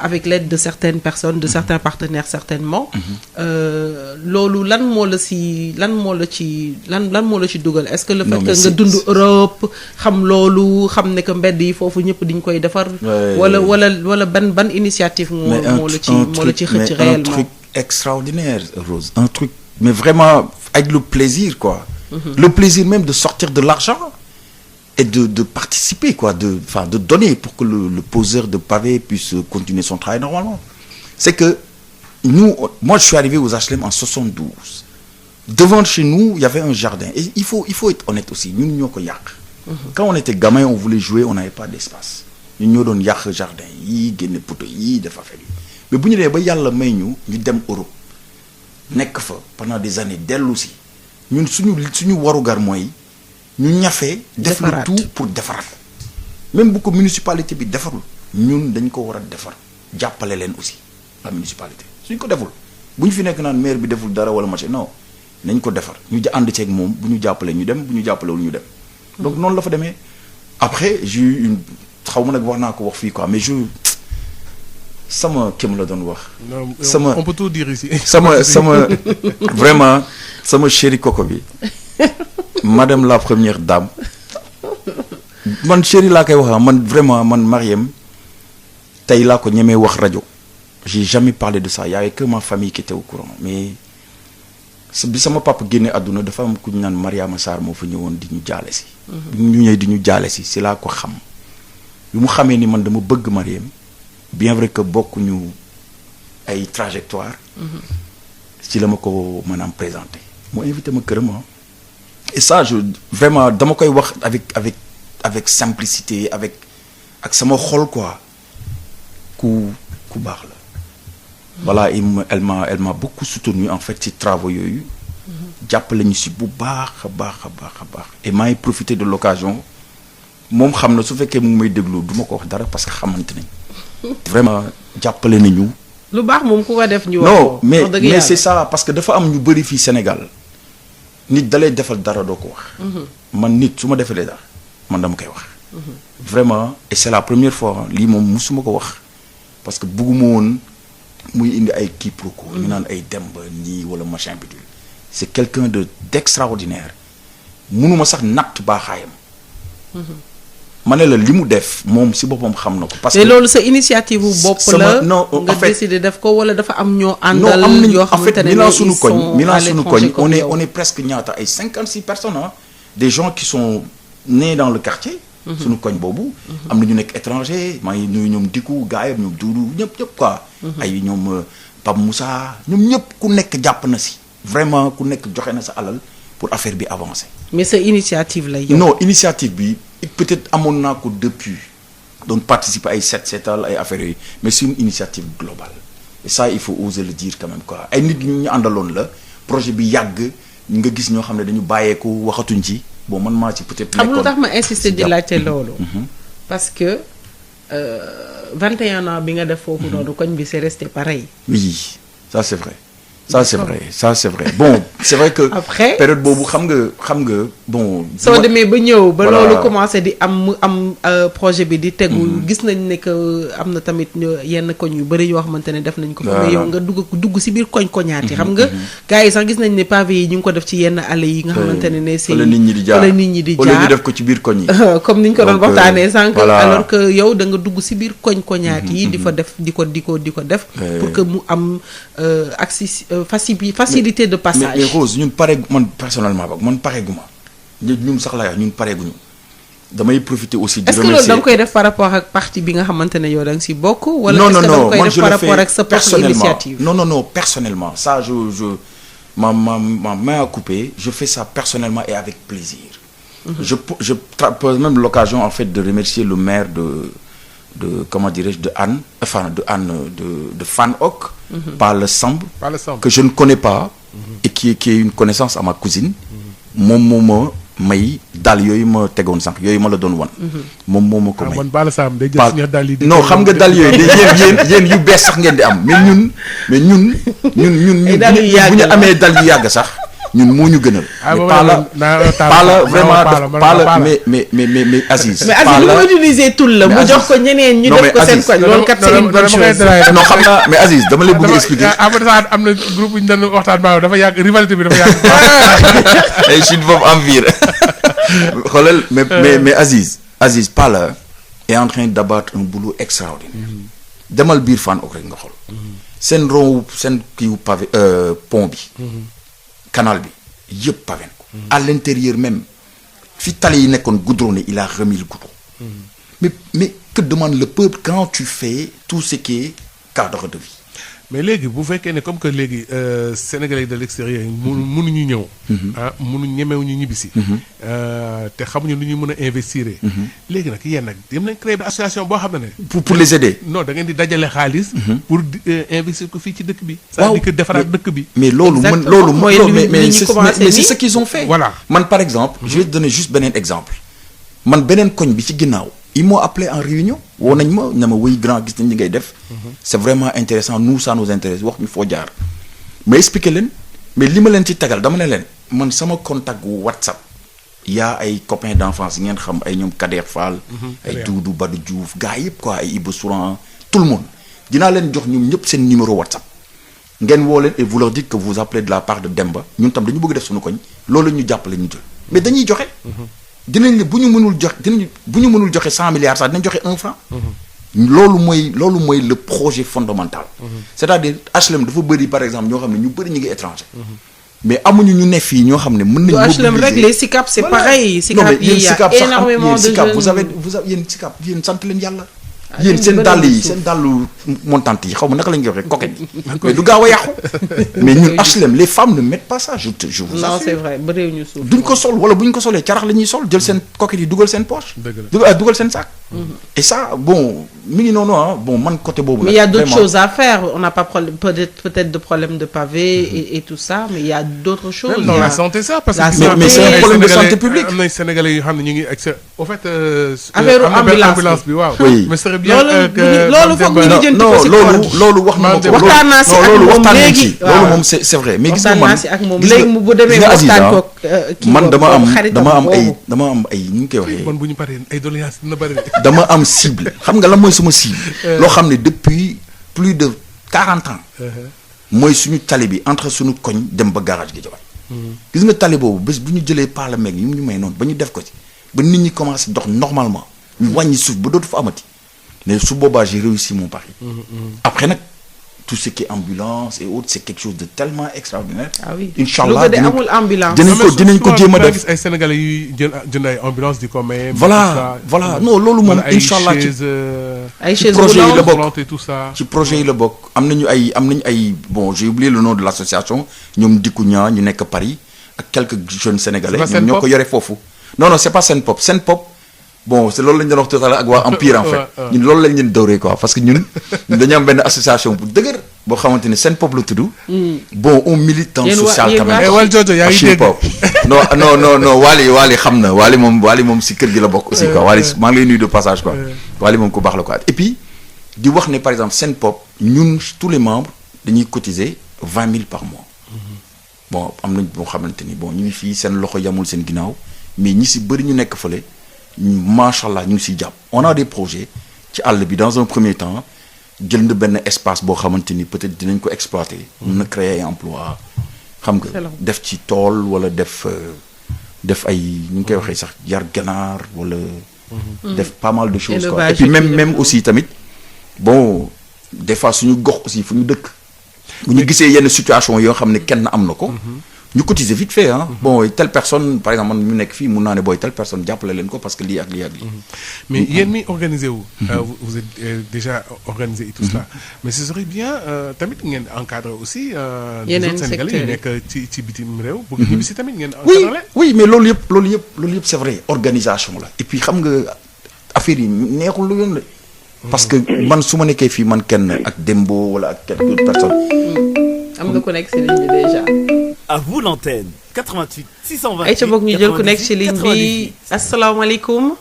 avec l'aide de certaines personnes de certains partenaires certainement loolu lan moo la ci dugal est-ce que le fait que nga dund Europe xam loolu xam ne que mbedd yi foofu ñëpp diñ koy defar wala ban initiative moo la ci xëcc réellement. Un truc extraordinaire Rose, un truc mais vraiment avec le plaisir quoi. Le plaisir même de sortir de l'argent et de participer quoi, de donner pour que le poseur de pavés puisse continuer son travail normalement. C'est que moi je suis arrivé aux HLM en 72. Devant chez nous, il y avait un jardin. Et il faut être honnête aussi. Nous ñoo ko yàq. Quand on était gamin, on voulait jouer, on n'avait pas d'espace. Ñun ñoo doon yàq jardin yi génne poteau yi dafa affaire yi. Mais bu ñu demee ba yàlla may ñu dem Europe nekk fa pendant des années dellu si ñun suñu warugar mooy ñu ñafe def le tout pour defaraat même bu ko municipalité bi defarul ñun dañ ko war a defar jàppale leen aussi la municipalité suñ ko deful bu ñu fi nekk naan maire bi deful dara wala machin non nañ ko defar ñu ànd ceeg moom bu ñu jàppale ñu dem bu ñu jàppalewul ñu dem donc noonu la fa demee après j'ai eu une xaw ma nag wax naa ko wax fii quoi mais sama kéem la doon wax. on peut tout dire ici. sama vraiment sama chéri coco bi madame la première dame man chéri laa koy wax man vraiment man Mariem tey laa ko ñemee wax rajo j'ai jamais parlé de ça y avait que ma famille qui était au courant mais bi sama papa génne àdduna dafa am ku ñu naan Mariama Sarr moo fa ñëwoon di ñu jaale si. ñu ñëwee di ñu jaale si c'est laa ko xam bi mu xamee ni man dama bëgg Mariem. Bien vrai que bokkuñu ay trajectoire ci la ma ko maanaam présenté mu invité ma këram et ça vraiment dama koy wax avec simplicité ak sama xol quoi ku baax la voilà elle m'a beaucoup soutenu en fait ci travaux yooyu jàppale ñu si bu baax a baax et maa ngi profité de l'occasion moom xam na su fekkee mu ngi may déglu du ma ko wax dara parce que xamante nañ vraiment jàppale nañu. lu baax moom ku ko def ñu wax non mais c'est ça parce que dafa am ñu bëri fii Sénégal nit dalay defal dara doo ko wax. man nit su ma defalee dara man dama koy wax. vraiment et c'est la première fois lii moom musuma ko wax parce que bugguma woon muy indi ay quiproquo ñu naan ay demba nii wala machin bi c'est quelqu'un d'extraordinaire mënuma sax natt baaxaayam. ma ne la li mu def moom si boppam xam na ko. parce que loolu sa initiative bu bopp la non nga décider def ko wala dafa am ñoo àndal. non am nañu yoo xamante ne Milan suñu koñ on est presque ñaata ay 56 personnes des gens qui sont nés dans le quartier. suñu koñ boobu. am na ñu nekk étranger maa ngi nuyu ñoom Diku gaayam ñoom Doudou ñëpp quoi. ay ñoom Pape Moussa ñoom ñëpp ku nekk jàpp na si. vraiment ku nekk joxe na sa alal pour affaire bi avancer. mais sa initiative la yow. non initiative bi peut-être amoon naa ko depuis doon participer ay seetal ay affaires yooyu mais c'est une initiative globale et ça il faut oser le dire quand même quoi ay nit ñu àndaloon la projet bi yàgg nga gis ñoo xam ne dañu bàyyeeku waxatuñ ci bon man maa ci peut-être. xam lu tax ma insister di laajte loolu. parce que 21 ans bi nga def foofu noonu koñ bi c'est resté pareil. oui ça c'est vrai. Ça c'est vrai bon c'est vrai que après période boobu xam nga bon. soo demee ba ñëw ba Voilà. loolu commencé di am projet bi di tegu gis nañ ne que am na tamit yenn koñ yu bëri yoo xamante ne def nañ ko fa mais yow nga dugg si biir koñ-koñaat yi xam nga gars yi sax gis nañ ne pavé yi ñu ngi ko def ci yenn allées yi nga xamante ne c'est fa la nit ñi di jaar fa la nit ñi di wala ñu jaar def ko ci biir koñ yi. comme niñ ko doon Donc, waxtaanee sànq voilà. alors que yow da nga dugg si biir koñ-koñaat yi di fa def di ko def pour que mu am facilité de passage. mais Rose ñun man personnellement boog man pareeguma ñun sax laa wax ñun pareeguñu damay profiter aussi di est-ce que loolu da nga koy def par rapport ak parti bi nga xamante ne yow da nga si bokk. wala est-ce que da nga koy def par rapport ak sa propre initiative. non personnellement ça ma main à couper je fais ça personnellement et avec plaisir. Je pose même l'occasion en fait de remercier le maire de comment dirais-je de Fann Hock, Palla Samb, que je ne connais pas et qui est une connaissance à ma cousine. moom moo ma may dal yooyu ma tegoon sànq yooyu ma la doon wan. moom moo ma ko may. man Palla Samb day jël suñu dal yi. non xam nga dal yooyu yéen yu bees sax ngeen di am mais ñun bu ñu amee dal yu yàgg sax. ñun moo ñu gënal. Palla vraiment Palla mais Aziz. mais Aziz lu mu utiliser tul la mu jox ko ñeneen ñu def ko seen koñ. loolu kat c'est une bonne chose. non xam naa mais Aziz dama lay bëgg expliquer. am na groupe bu ñu doon waxtaan ba dafa yàgg rivalité bi dafa yàgg. ay chute foofu am biir xoolal mais Aziz Palla est en train d'abattre un boulot extraordinaire. demal biir Fann ok rek nga xool. seen kiiwu pavé pont bi. canal bi yëpp pavé ko. à l'intérieur même fi tali yi nekkoon goudronné il a remis le goudron. mais que demande le peuple quand tu fais tout ce qui est cadre de vie. mais léegi bu fekkee ne comme que léegi Sénégalais de l'extérieur yi mënuñu ñëw. ñemewuñu ñibbisi. te xamuñu lu ñu mën a investir. léegi nag yéen nag dem nañ créer association boo xam ne. pour les aider. non da ngeen di dajale xaalis. pour investir ko fii ci dëkk bi. c'est-à-dire que defaraat dëkk bi. mais mais c'est ce qu'ils ont fait. voilà man par exemple. je vais te donner juste beneen exemple. man beneen koñ bi ci ginnaaw. ils m'ont appelé en réunion woo nañ ma ne ma wuy grand gis nañ li ngay def. c'est vraiment intéressant nous ça nous intéresse wax ñu foo jaar. ma expliqué leen mais li ma leen ci tegal dama ne leen man sama contact wu WhatsApp yaa ay copains d'enfance ngeen xam ay ñoom Kader Fall. ay Doudou Badou Diouf gars yëpp quoi ay Ibou Souran tout le monde dinaa leen jox ñoom ñëpp seen numéro WhatsApp ngeen woo leen et vous leur dites que vous appelez de la part de Demba ñun tam dañu bëgg def suñu koñ loolu la ñu jàppale ñu jël mais dañuy joxe. dinañ ne bu ñu mënul joxe 100 milliards sax dinañ joxe 1 franc. loolu mooy le projet fondamental. c'est-à-dire HLM dafa bëri par exemple ñoo xam ne ñu bëri ñu ngi étranger. mais amuñu ñu ne fii ñoo xam ne mën nañu. HLM rek les SICAP c'est pareil. SICAP yi y a énormément de jeunes. vous avez yéen SICAP yéen sant leen yàlla. yéen seen dàllu montante yi xaw ma naka la ñuy waxee coquette yi mais du gaaw a yàqu. mais ñun HLM les femmes ne mettent pas ça je vous assure. non c'est vrai bëriw ñu suuf. duñ ko sol wala bu ñu ko solee carax la ñuy sol jël seen coquette yi dugal seen poche. dugal seen sac. et ça bon mi ngi noonu bon man côté boobu. mais il y a d'autres choses à faire on n'a pas peut-être de problème de pavé et tout ça mais il y a d'autres choses. même dans la santé ça parce que mais c'est un problème de santé publique. am na Sénégalais yoo xam ne ñu ngi au fait. affaire ambulance bi waaw. oui mais c'est bien loolu foog ñu lijjanti ko ci koor gi loolu wax na ko waxtaan naa si ak moom léegi loolu moom c'est vrai mais gis nga man waxtaan naa si ak moom léegi mu bu demee waxtaan ko kii man dama am ay ñu ngi koy waxee. man bu ñu paree ay doléances dina bari. dama am cible xam nga la mooy suma cible. loo xam ne depuis plus de 40 ans. mooy suñu tali bi entre suñu koñ dem ba garage gi jawaat. gis nga tali boobu bés bu ñu jëlee parlement yi ñu may noonu ba ñu def ko ci ba nit ñi commencé dox normalement. ñu wàññi suuf ba dootu fa amati. mais su boobaa j'ai réussi mon pari. après nag tout ce qui est ambulance et autres c'est quelque chose de tellement extraordinaire. ah oui inchallah dinañ ko jéem a def. ay Sénégalais yuy jënd ay ambulance di ko maye. voilà non loolu moom inchallah ci projet yi la bokk tout ça. ci projet yi la bokk am nañu ay bon j'ai oublié le nom de l'association ñoom Dikku Ñaa ñu nekk Paris ak quelques jeunes sénégalais. ñoom ñoo ko yore foofu. non c'est pas Senpop bon c'est loolu lañ doon wax tout à l'heure ak waa Empire en fait ñun loolu lañ leen dawree quoi parce que ñun dañu am benn association bu dëgër boo xamante ne Senpop la tudd. bon on milite dans social quand même. wal Jojo yaa ngi dégg non Wally xam na Wally moom si kër gi la bokk aussi quoi Wally maa ngi lay nuyu de passage quoi. Wally moom ku baax la quoi et puis di wax ne par exemple Senpop ñun tous les membres dañuy cotiser 20 000 par mois. bon am nañ boo xamante ni bon ñu ngi fii seen loxo yamul seen ginnaaw mais ñi si bëri ñu nekk fële macha allah ñu ngi siy jàpp. on a des projets ci àll bi dans un premier temps jël na benn espace boo xamante ni peut-être dinañ ko exploiter. mën na créer ay emploi xam nga def ci tool wala def ay ñu ngi koy waxee sax yar ganaar wala. def pas mal de choses quoi. Et puis même aussi tamit bon des fois suñu gox aussi fu ñu dëkk. bu ñu gisee yenn situation yoo xam ne kenn am na ko. ñu cotiser vite fait ah. bon telle personne par exemple man ñu nekk fii mun naa ne booy telle personne jàppale leen ko parce que lii ak lii ak lii. mais yéen mi organisé wu. vous êtes déjà organisé et tout cela. mais ce serait bien tamit ngeen encadrer aussi. yeneen Sénégalais yu nekk ci bitim réew. bëgg ñibbi si tamit ngeen encadrer. oui mais loolu yëpp c'est vrai organisation la. et puis xam nga affaire yi neexul lu yoon la. parce que man su ma nekkee fii man kenn ak Dembo wala ak quelques personnes. am na ku nekk ci ligne bi déjà. À vous l'antenne 88 628. ay ca boog ñu jël ku nekk ci ligne bi asalaamaaleykum.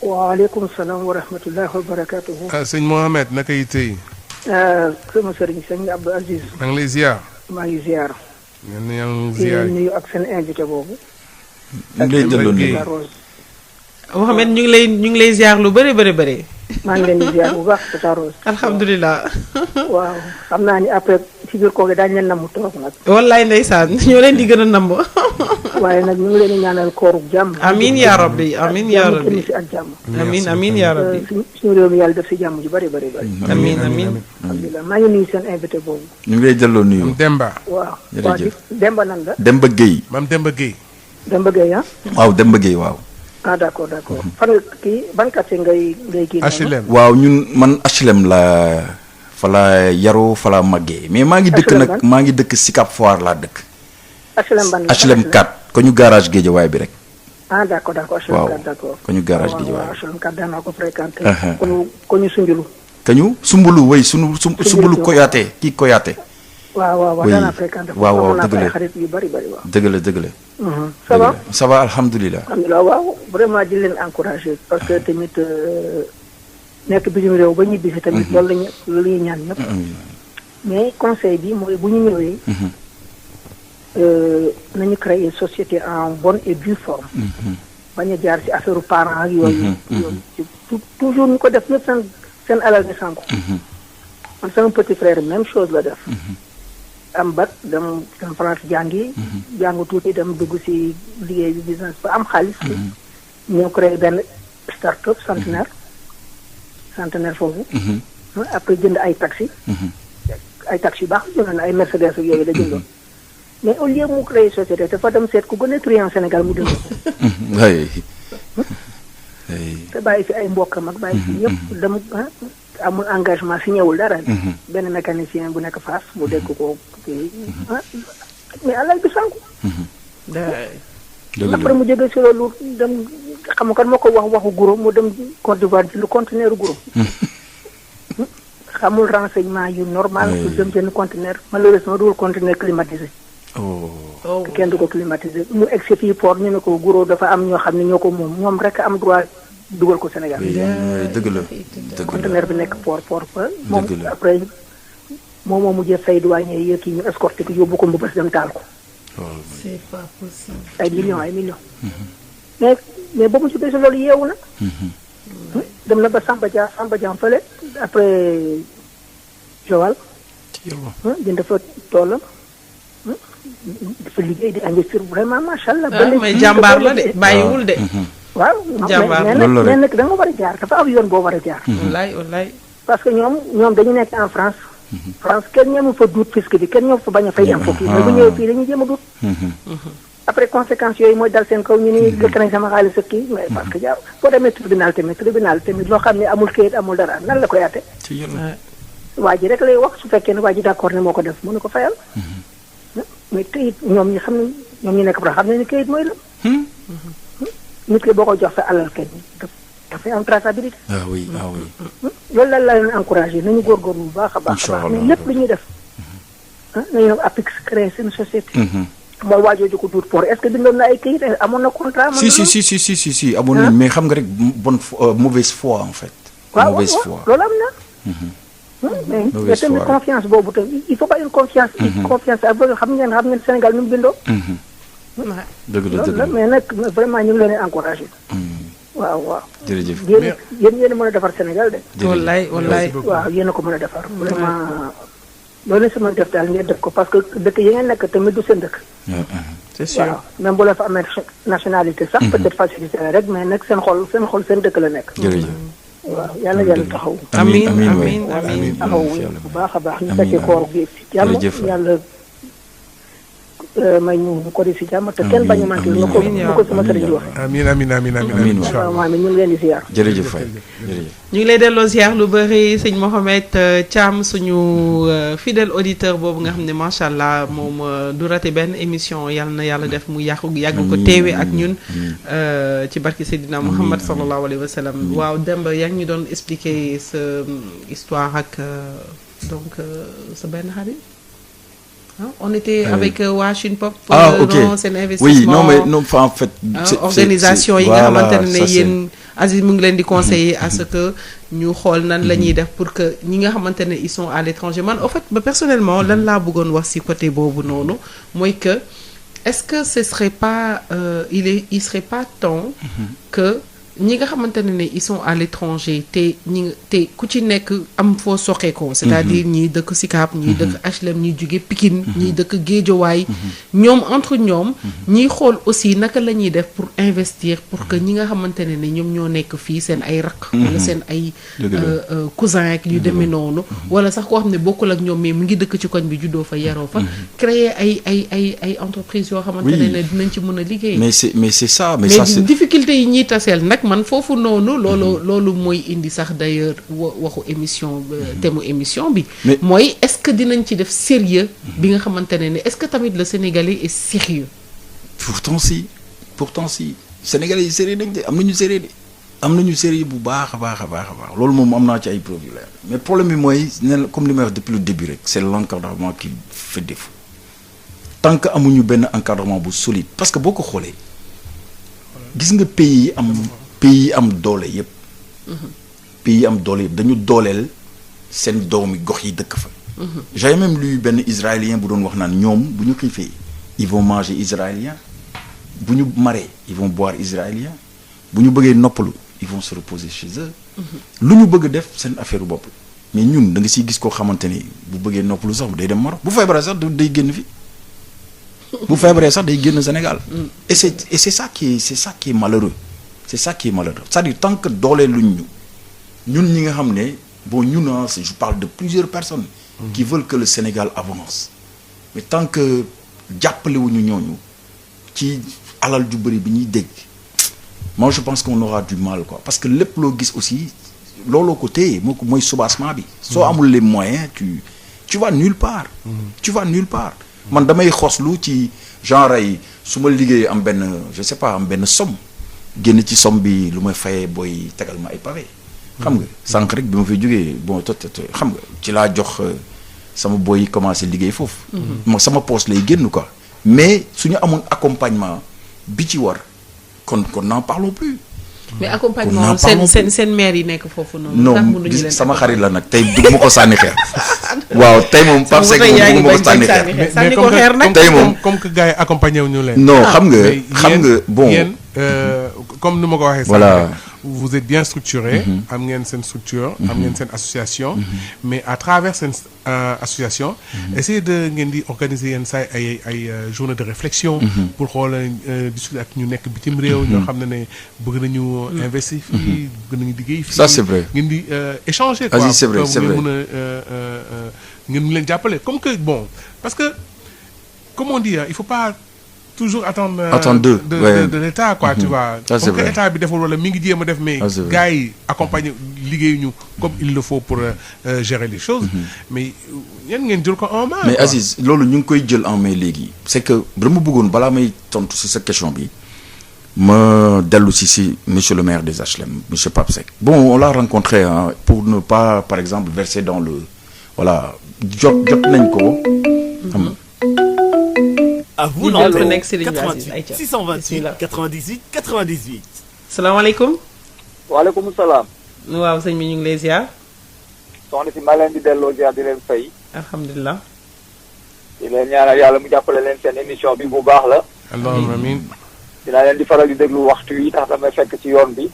waaleykum salaam wa rahmatullahi wa barakatuhu. sëñ Mohamed naka yi tey. sama sëriñ sëñ Abdou Aziz. maa ngi lay ziar. maa ngi ziar. yaa ngi ziar di nuyu ak seen invité boobu. ñu ngi lay delloo nuyu. Mohamed ñu ngi lay ziar lu bëri. maa ngi leen di ziar bu baax Tata Rose. alhamdulilah. waaw xam naa ni après ci biir kooku daañu leen namm trop nag. wallaay ndeysaan ñoo leen di gën a namm. waaye nag ñu ngi leen di ñaanal koorub jàmm. amiin yaa rabbi amiin yaa rabbi. si ak jàmm. amiin yaa rabbi. suñu réew mi yàlla def si jàmm ju bëri. amiin. alhamdulilah maa ngi nuyu seen invité boobu. ñu ngi lay delloo nuyu. Demba. waaw jërëjëf Demba nan la. Demba Gueye. maam Demba Gueye. Demba Gueye ah. waaw Demba Gueye waaw. ah d'accord fan nga kii ban quartier ngay kii. HLM. waaw ñun man HLM la fa la yaroo fa la màggee mais maa ngi dëkk nag maa ngi dëkk Sicap Foire laa dëkk. HLM ban la HLM 4 ko ñu garage Guédiawaye bi rek. ah d'accord HLM 4 d'accord. ko ñu garage Guédiawaye. waaw HLM 4 daan naa ko fréquenté. ko ñu Sunjulu. kañu Sumbulu way Sumbulu Koyaate kii Koyaate. waaw daan naa fréquenté. waaw dëgg la xarit yu bari waaw. dëgg la. ça va alhamdulilah. waaw vraiment di leen encouragé parce que tamit nekk bitim réew ba ñibbi si tamit loolu la ñuy ñaan ñëpp. mais conseil bi mooy bu ñu ñëwee. nañu créer société en bonne et due forme. bañ a jaar ci affaire parents ak yooyu. toujours ñu ko def ñëpp seen alal di sànku. man sama petit frère même chose la def. am bac dem France jàngi. jàng tuuti dem dugg ci liggéey bi business ba am xaalis. ñoo créé benn start-up centenaire foofu. après jënd ay taxi. ay taxi yu baax jëndoon ay Mercedes ak yooyu la jëndoon. mais au lieu mu créé société dafa dem seet ku gën a truand Sénégal mu dund ko. te bàyyi fi ay mbokkam ak bàyyi fi ñëpp dem amul engagement si ñëwul dara. benn mécanicien bu nekk Fass mu dégg ko kii mais alal bi sànku. après mu jógee si loolu dem xam nga kan moo ko waxu guro mu dem Côte d'Ivoire ci lu conteneur guro. xamul renseignement yu normal. pour dem seen conteneur malheureusement dugal conteneur climatisé. te kenn du ko climatisé mu egg si fii port ñu ne ko guro dafa am ñoo xam ne ñoo ko moom ñoom rek am droit dugal ko Sénégal. dëgg la conteneur bi nekk port ba. moom après moom mujjee fay douanier yi kii ñu escorté ko yóbbu ko Mbëbës dem taal ko. c'est pas possible. ay millions. mais ba mu jógee si loolu yeewu na. dem na ba Samba Dia fële après Joal. jënd fa toolam. dafa liggéey di investir vraiment macha allah. mais jàmbaar la de bàyyiwul de. waaw jàmbaar mais nag da nga war a jaar dafa am yoon boo war a jaar. wallaay. parce que ñoom dañu nekk en France. France kenn ñeemu fa duut fisc bi kenn ñoo fa bañ a fay impôt fii mais bu ñëwee fii dañuy jéem a duut. après conséquences yooyu mooy dal seen kaw ñu ni lekk nañ sama xaalis ak kii mais parce que jaar boo demee tribunal tamit loo xam ne amul kayit amul dara nan la koy àtte. waa ji rek lay wax su fekkee ne waa ji d'accord ne moo ko def mënu ko fayal. mais kayit ñoom ñi xam ne ñoom ñu nekk ba xam ne ni kayit mooy la. nit ki boo ko jox sa alal kenn dafay am traçabilité. oui. loolu la leen encouragé nañu góorgóorlu bu baax a baax. incha allah mais lépp lu ñuy def. nañu def APIX créé seen société. mooy waajooju ko duut port est-ce que bindoon na ay kayit amoon na contrat. si amoon nañ mais xam nga rek bonne mauvaise foi en fait. mauvaise foi loolu am na. mais tamit confiance boobu tamit il faut pas une confiance. confiance aveugle xam ngeen Sénégal nu mu bindoo. dëgg la mais nag vraiment ñu ngi leen di encouragé. waaw. jërëjëf yéen a mën a defar Sénégal de. wallaay. waaw yéen a ko mën a defar vraiment. loolu la sama def daal ngeen def ko parce que dëkk yi ngeen nekk tamit du seen dëkk. c'est sûr waaw même bu la fa amee nationalité sax. peut-être facilité la rek mais nag seen xol seen dëkk la nekk. jërëjëf. waaw yàlla yàlla taxaw. amiin taxaw bu baax a baax ñu fekkee koor bi ci jàmm yàlla may ñu ko di si jàmm te kenn bañ a manqué lu ko sama sëriñ di waxee. amiin waaw ñu ngi leen di ziar. jërëjëf Faye jërëjëf. ñu ngi lay delloo ziar lu bëri sëñ Mohamed Thiam suñu fidèle auditeur boobu nga xam ne macha allah moom du raté benn émission yal na yàlla def mu yàgg ko teewe ak ñun ci barki Seydina Muhammad sallallahu alayhi wa sallam. waaw Demba yaa ngi ñu doon expliquer sa histoire ak donc sa benn xarit. on était avec Washington Pop. ok non seen investissement oui non mais non en fait. organisation yi nga xamante ne yéen Aziz mu ngi leen di conseiller à ce que ñu xool nan la ñuy def pour que ñi nga xamante ne ils sont à l'étranger man en fait ba personnellement lan laa bëggoon wax ci côté boobu noonu mooy que est-ce que ce serait pas il serait pas temps que ñi nga xamante ne ils sont à l'étranger te ku ci nekk am foo soqeekoo c'est-à-dire ñii dëkk Sicap ñii dëkk HLM ñii jóge Pikine ñii dëkk Guédiawaye ñoom entre ñoom ñiy xool aussi naka la ñuy def pour investir pour que ñi nga xamante ne ñoom ñoo nekk fii seen ay rakk wala seen ay cousin ak yu demee noonu wala sax koo xam ne bokkul ak ñoom mais mu ngi dëkk ci koñ bi juddoo fa yaroo fa créer ay entreprises yoo xamante ne dinañ ci mën a liggéey mais c'est ça mais difficulté yi ñuy taseel nag man foofu noonu loolu mooy indi sax d'ailleurs waxu émission thème émission bi mooy est-ce que dinañ ci def sérieux bi nga xamante ne est-ce que tamit le Sénégalais est sérieux pourtant si Sénégalais yi sérieux nañ de am nañu sérieux bu baax a baax loolu moom am naa ci ay preuves yu leer mais problème bi mooy ne comme li may wax depuis le début rek c'est l'encadrement qui fait défaut tant que amuñu benn encadrement bu solide parce que boo ko xoolee gis nga pays yi am doole yëpp dañu dooleel seen doomi gox yi dëkk fa j'ai même lu benn israélien bu doon wax naan ñoom bu ñu xiifee ils vont manger israélien bu ñu maree ils vont boire israélien bu ñu bëggee noppalu ils vont se reposer chez eux lu ñu bëgg def seen affaire bopp mais ñun da nga siy gis koo xamante ni bu bëggee noppalu sax day dem Maroc bu feebaree sax day génn fi bu feebaree sax day génn Sénégal et c'est ça qui est malheureux c'est-à-dire tant que doole luñ ñun ñi nga xam ne bon ñun je parle de plusieurs personnes qui veulent que le Sénégal avance mais tant que jàppalewuñu ñooñu ci alal ju bëri bi ñuy dégg moi je pense qu'on aura du mal quoi parce que lépp loo gis aussi looloo ko téye mooy soubassement bi soo amul les moyens tu vas nulle part man damay xoslu ci genre ay su ma liggéey am benn je sais pas am benn somme génn ci somme bi lu may fayee booy tegal ma ay pavé xam nga sànq rek bi ma fay jógee bon xam nga ci laa jox sama booy commencé liggéey foofu sama poste lay génn quoi mais suñu amoon accompagnement bi ci war kon n'en parlons plus mais accompagnement seen maire yi nekk foofu noonu non gis sama xarit la nag tey du ma ko sànni xeer waaw tey moom Pape Seck moom du ma ko sànni xeer mais tey moom comme que gars yi accompagné wu ñu leen non xam nga bon yéen comme ni ma ko waxee voilà vous êtes bien structuré am ngeen seen structure am ngeen seen association mais à travers seen association essayez de ngeen di organiser yenn saa ay journée de réflexion pour xool discuter ak ñu nekk bitim réew ñoo xam ne bëgg nañu investir fii bëgg nañu liggéey fii ça c'est vrai ngeen di échanger quoi c'est vrai ngeen mën a ngeen mu leen jàppale comme que bon parce que comme on dit il faut pas toujours attendre de l'État quoi tu vois comme que état bi deful wala mi ngi jéem a def mais gars yi accompagner liggéeyuñu comme il le faut pour gérer les choses mais yéen ngeen jël ko en main mais Aziz loolu ñu ngi koy jël en main léegi c'est que dama bëggoon balaa may tontu ci sa question bi ma dellu si monsieur le maire des HLM monsieur Pape Seck bon on l'a rencontré pour ne pas par exemple verser dans le voilà jot nañ ko xam nga à vous l'antenne 88 628 98 98. salaamaaleykum. waaleykum salaam. waaw sëñ bi ñu ngi lay ziar. soxna si ma leen di delloo ziar di leen fay. alhamdulilah. di leen ñaanal yàlla mu jàppale leen seen émission bi bu baax la. allahumma amiin. dinaa leen di faral di déglu waxtu yi tax damay fekk ci yoon bi.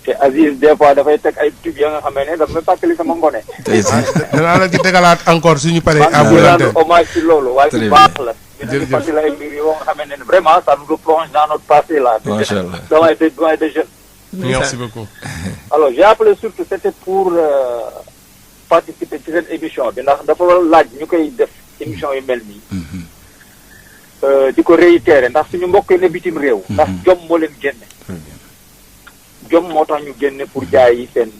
te Aziz des fois dafay teg ay tube ya nga xam ne daf may fàttali sama ngone. tey si danaa la ci tegalaat encore suñu paree. maa ngi rendre hommage ci loolu waaye bu baax la. jërëjëf dina fàttali ay mbir yoo nga xam ne vraiment ça nous replonge dans notre passé là. macha allah doyen de jeunes. merci beaucoup. alors j'ai appelé surtout c'était pour participer ci seen émission bi ndax dafa laaj ñu koy def émission yu mel nii. di ko réitérer ndax suñu mbokk yi ne bitim réew. ndax jom moo leen génne. jom moo tax ñu génne pour jaay yi seen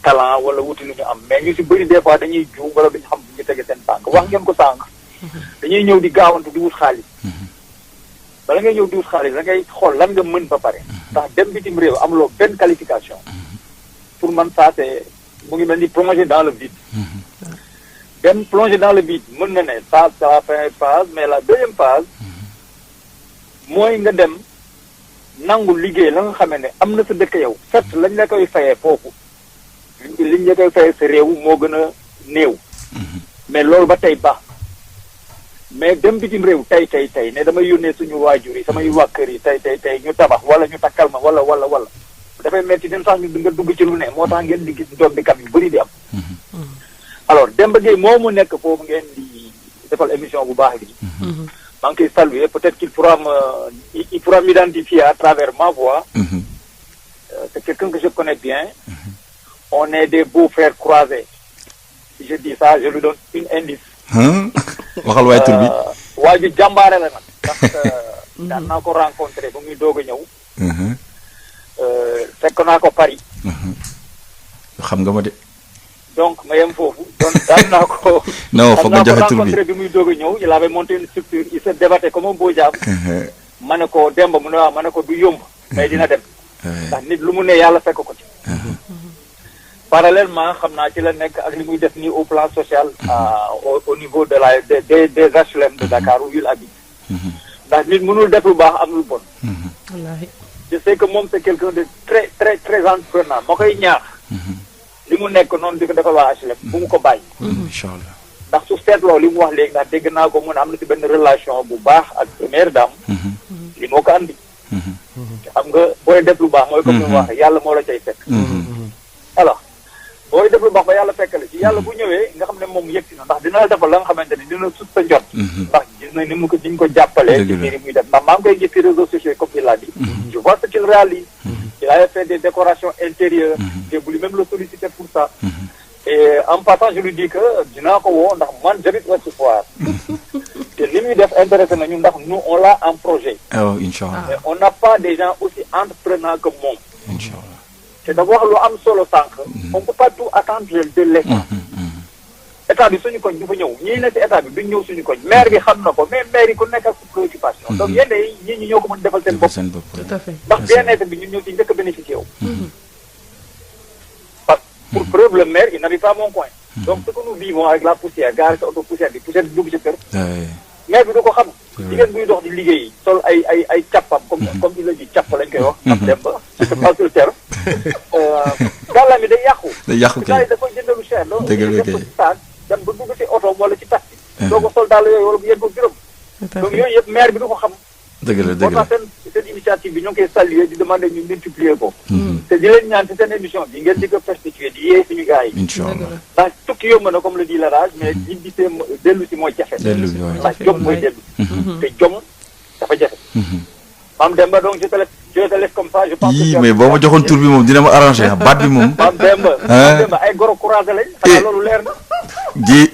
talent wala wuti lu ñu am mais ñu si bëri des fois dañuy juum wala duñu xam bu ñu tege seen tànk wax ngeen ko sànq. dañuy ñëw di gaawantu di wut xaalis. bala ngay ñëw di wut xaalis da ngay xool lan nga mën ba pare. ndax dem bitim réew amuloo benn qualification. pour man ça c'est mu ngi mel ni plonger dans le vide. dem plonger dans le vide mën na ne ça va faire phase mais la deuxième phase mooy nga dem. nangu liggéey la nga xamee ne am na sa dëkk yow certes lañ la koy fayee foofu liñ la koy fayee sa réew moo gën a néew mais loolu ba tey baax mais dem bitim réew tey ne damay yónnee suñu waajur yi samay waa kër yi tey ñu tabax wala ñu takkal ma wala dafay metti den sax ñu nga dugg ci lu ne moo tax ngeen di gis doom bi kam yu bëri di am alors Demba Gueye moomu nekk foofu ngeen di defal émission bu baax bi maa ngi koy saluer peut-être qu'il pourra m'identifier à travers ma voix. C'est quelqu'un que je connais bien. On est des beaux frères croisés. Si je dis ça, je lui donne une indice. waxal waay tur bi. waa ji jàmbaare la nag. ndax daan naa ko rencontré ba muy doog a ñëw. fekk naa ko Paris. xam nga ma de. donc ma yem foofu donc daan naa ko. non foog nga joxe tur bi rencontré bi muy doog a ñëw il avait monté une structure il se débattait comme un beau diable. ma ne ko Demba mu ne waaw ma ne ko du yomb. mais dina dem. ndax nit lu mu ne yàlla fekk ko ci. parallèlement xam naa ci la nekk ak li muy def nii au plan social. au niveau de des HLM de Dakar où il habite. ndax nit mënul def lu baax am lu bon. wallaahi. je sais que moom c'est quelqu'un de très très très entrepreneur ma koy ñaax. li mu nekk noonu di ko defal waa HLM bu mu ko bàyyi. incha allah ndax su seetloo li mu wax léegi ndax dégg naa ko mun am na ci benn relation bu baax ak première dame. li moo ko andi. xam nga booy def lu baax mooy comme ni mu wax yàlla moo la cay fekk. alors booy def lu baax ba yàlla fekk la ci yàlla bu ñëwee nga xam ne moom yegg si na ndax dina la defal la nga xamante ni dina sut sa njot. ndax gis na ni mu ko diñ ko jàppalee. ci mbir muy def ndax maa ngi koy gis ci réseaux sociaux comme il l'a dit. je vois ce qu'il réalise. il avait fait des décorations intérieures. j'ai voulu même le solliciter pour ça. et en passant je lui dis que dinaa ko woo ndax man j'habite Ouest Foire. te li muy def intéressé nañu ndax nous on l'a en projet. oh incha allah mais on n'a pas des gens aussi entrepreneurs que moom. incha allah te dafa wax lu am solo sànq. on peut pas tout attendre de l'état. état bi suñu koñ du fa ñëw ñii ne ci état bi duñ ñëw suñu koñ maire bi xam na ko mais maire yi ku nekk ak préoccupation. donc yenn yi ñi ñoo ko mën defal seen bopp. tout à fait. ndax bien-être bi ñun ñoo ci njëkk a bénéficié wu. parce que pour preuve le maire il n'habite pas mon coin. donc ce que nous vivons avec la poussière garé sa auto poussière bi dugg ci kër. maire bi du ko xam. jigéen buy dox di liggéey sol ay càppam comme il a dit càpp lañ koy wax. am dem ba je sais pas le terme. gàllam yi day yàqu. day yàqu kay da koy jëndalu cher. dëgg la kay loolu dem ba dugg ci oto wala ci taxi. doo ko sol daal yooyu wala bu yéen ko gërëm. donc yooyu yëpp maire bi du ko xam. dëgg la dëgg la moo tax seen initiative bi ñoo ngi koy saluer di demander ñu multiplier ko. te di leen ñaan ci seen émission bi ngeen di ko perspective di yee suñu gars yi. incha allah ndax tukki yomb na comme le dit l'adage mais ñi gisee dellu si mooy jafe. dellu si waay ndax jom mooy dellu. te jom dafa jafe. Mame Demba donc je te laisse comme ça je pense que. yii mais boo ma joxoon tur bi moom dina ma arrangé baat bi moom. Mame Demba ay goro courage lañ. xanaa loolu leer na. di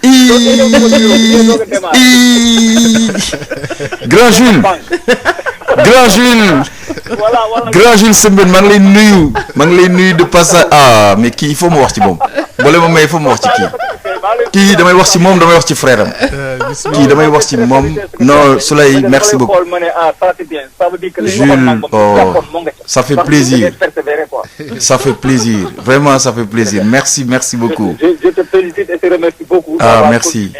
Grand Jules. Grand Jules. Grand Jules Sembène maa ngi lay nuyu. maa ngi lay nuyu de passage ah mais kii il faut ma wax ci moom. boole ma may il faut ma wax ci kii. kii damay wax ci moom damay wax ci frère am. kii damay wax ci moom non Souley merci beaucoup. Jules oh ça fait plaisir. ça fait plaisir vraiment ça fait plaisir merci beaucoup. je te félicite et te remercie beaucoup. ah merci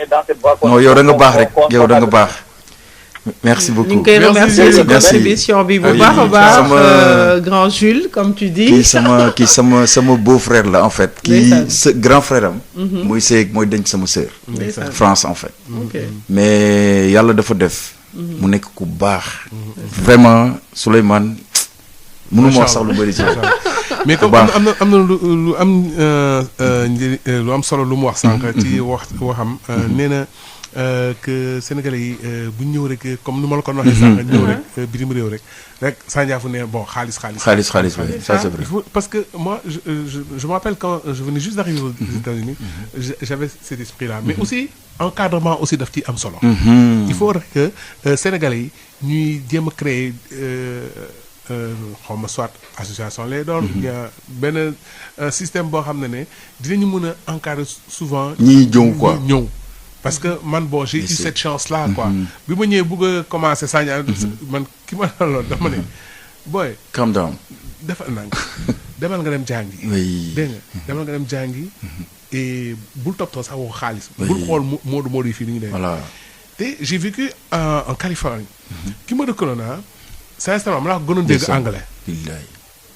non yow da nga baax rek yow da nga baax. merci beaucoup. ñu ngi koy remercier ci merci. contribution bi bu Oui, baax a baax sama- grand Jules comme tu dis. kii sama beau-frère la en fait. Ndeysaan. kii sa grand frère am. mooy denc sama sœur. Ndeysaan. France en fait. ok mais yàlla dafa def. mu nekk ku baax. vraiment Souleymane. mënu ma wax sax lu bëri ci mais comme baax. am na lu am lu am solo lu mu wax sànq. ci waxam nee na que sénégalais yi bu ñu ñëw rek comme ni ma la ko waxee sànq. ñëw rek bitim réew rek Sandiafou ne bon xaalis. xaalis oui ça c'est vrai. Parce que moi je me rappelle quand je venais juste d'arriver aux États-Unis j'avais cet esprit-là mais aussi encadrement aussi daf ci am solo. Il faut que sénégalais yi ñuy jéem a créer. xaw ma soit association lay doon. bien benn système boo xam ne dinañu mën a encadrer souvent. ñiy ñëw quoi ñëw. parce que man bon j'ai eu cette chance là quoi. bi ma ñëwee bëgg a commencer Sandiara. man ki ma loon dafa ma ne. booy. calm down. defal naa demal nga dem jàngi. oui dégg nga demal nga dem jàngi. et bul toppatoo sax waxu xaalis. bul xool moodu yi fii ni ñu demee. voilà te j'ai vécu en Californie. ki ma dëkkaloon sincèrement ma laa ko gënoon dégg anglais. billaay.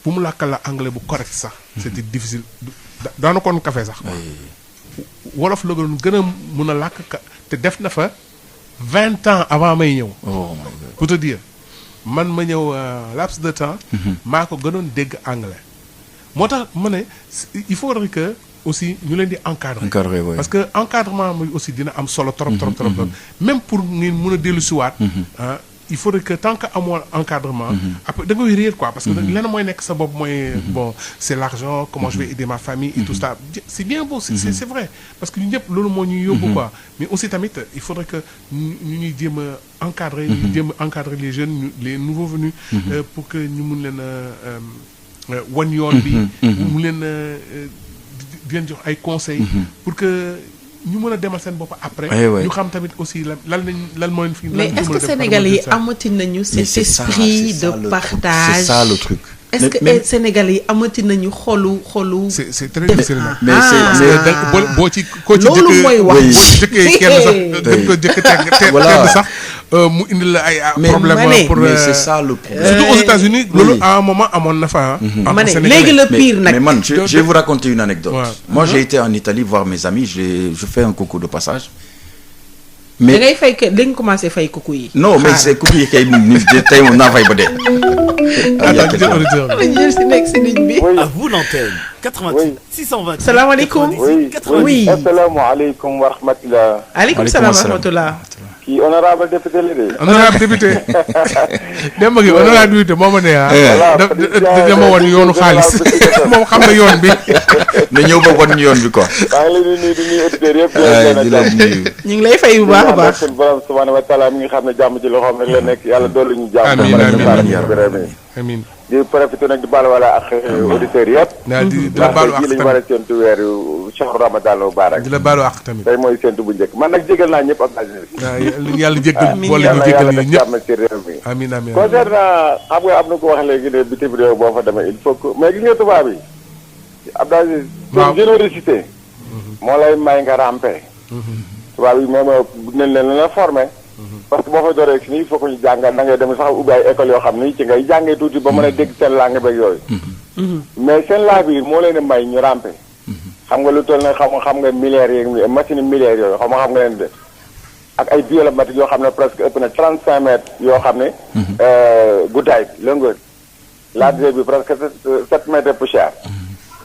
bu mu làkkal la anglais bu correct sax. c'était difficile daana koon café sax. wolof la gën a mun a làkk te def na fa 20 ans avant may ñëw. oh my God. pour te dire man ma ñëw laps de temps. maa ko gënoon dégg anglais. moo tax ma ne il faudrait que aussi ñu leen di encadrer. encadrer oui. parce que encadrement bi aussi dina am solo trop. même pour ngeen mun a dellu siwaat il faudrait que tant que amoo encadrement. après da ngay réer quoi parce que lenn mooy nekk sa bopp mooy bon c'est l'argent comment je vais aider ma famille et tout ça c'est bien beau c'est vrai parce que ñu ñëpp loolu moo ñuy yóbbu quoi mais aussi tamit il faudrait que ñu ñuy jéem a encadrer ñu jéem a encadrer les jeunes les nouveaux venus pour que ñu mun leen a wan yoon bi mu leen di leen jox ay conseils pour que ñu mën a demal seen bopp après. ñu xam tamit aussi lan mooy fi. mais est-ce que Sénégalais yi amati nañu cet esprit de partage. c'est ça le truc. est-ce que Sénégalais yi amati nañu xolu. c'est très difficile nag. mais c'est boo ci koo ci loolu mooy wax boo ci jëkkee kenn sax dañ ko jëkk teg sax mu indil la ay problème pour mais c'est ça le problème. surtout aux États-Unis loolu à un moment amoon na fa. ma ne léegi le pire nag. mais man je vais vous raconter une anecdote. Ouais. Moi j'ai été en Italie voir mes amis je fais un coucou de passage. da ngay fay que dañ commencé fay coucou yi. non mais c'est coucou yi kay tey moom naa fay ba dee. jël si nekk si ligne bi. À vous l'antenne. 88 620. salaamaaleykum. oui asalaamaaleykum wa rahmatulah. aleykum salaam wa rahmatulah. kii honorable député la de. honorable député. dem gi honorable député moo ma ne dama wan yoonu xaalis moom xam na yoon bi. na ñëw ba wan yoon bi quoi. maa ngi leen di nuyu di nuyu auditeurs yëpp. di la nuyu. ñu ngi lay fay bu baax a baax. seen borom subhanahu wa taala mi ngi xam ne jàmm ci loxoom rek la nekk yàlla dolli ñu jàmm. amiin di profité nag di baal wala ak auditeurs yëpp. di la baalu ak ndax tey jii la ñu war a séntu weeru shahru Ramadan mubarak. di la baalu ak tamit. tey mooy séntu bu njëkk man nag jégal naa ñëpp ak yàlla jéggal boole ñu jéggal ñu ñëpp jàmm ci réew mi. amiin concernant xam nga am na ko wax léegi ne bitim réew boo fa demee il faut que mais gis nga tubaab yi Abdou Aziz seen générosité moo lay may nga rampe tubaab yi moom nañ leen la formé parce que boo fa dooree si nii il faut que ñu jàngal da ngay dem sax ubbi ay école yoo xam ni ci ngay jàngee tuuti ba mën a dégg seen langue beeg yooyu mais seen laa biir moo leen may ñu rampe xam nga lu toll na xam nga milliards yi machine milliards yooyu xam nga leen de ak ay biolomètres yoo xam ne presque ëpp na 35 mètres yoo xam ne guddaay longueur largeur bi presque 7 mètres de poussière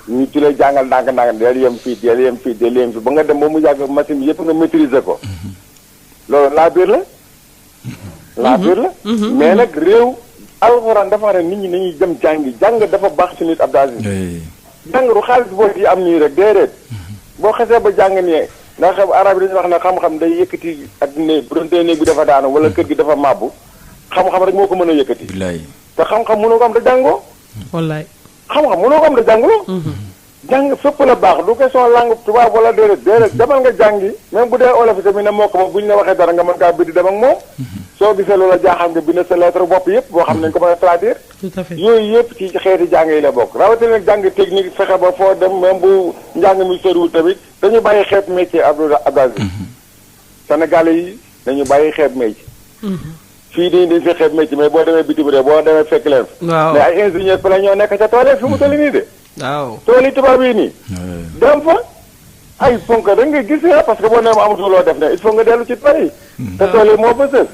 ñu ci lay jàngal ndànk-ndànk del yem fii ba nga dem ba mu yàgg machine bi yëpp nga maîtriser ko loolu laa biir la mais nag réew alxuraan dafa ne nit ñi nañuy dem jàng dafa baax ci nit Abdou Aziz jàngaru xaalis boo yi am nii rek déedéet boo xasee ba jàng nii ndax arab yi dañuy wax ne xam-xam day yëkkati ak néeg bu doon tee néeg bi dafa daanu wala kër gi dafa màbbu xam-xam rek moo ko mën a yëkkati te xam-xam mënoo ko am da jàngoo wallaay xam-xam mënoo ko am da jànguloo jàng fépp la baax du question langue tubaab wala déedéet demal nga jàngi même bu dee olof tamit ne moo ko moom bu ñu la waxee dara nga mën kaa bind dem ak moom soo gisee loola jaaxal nga bind sa lettre bopp yëpp boo xam nañ ko mën a traduire tout à fait yooyu yëpp ci xeeti jàng yi la bokk rawatina nag jàng technique fexe ba foo dem même bu njàng mi soriwul tamit dañu bàyyi xeet métier Abdou Aziz Sénégalais yi dañu bàyyi xeet métier fii dañ fi xeeb métier mais boo demee bitim réew boo demee fekk leen waaw mais ay ingénieur pare ñoo nekk ca tool yi fi mu toll nii de waaw tool yi tubaab yi nii dem fa ay fonk da nga gis parce que boo nee ma amatul loo def ne il faut nga dellu ci tool yi te tool yi moo fa sës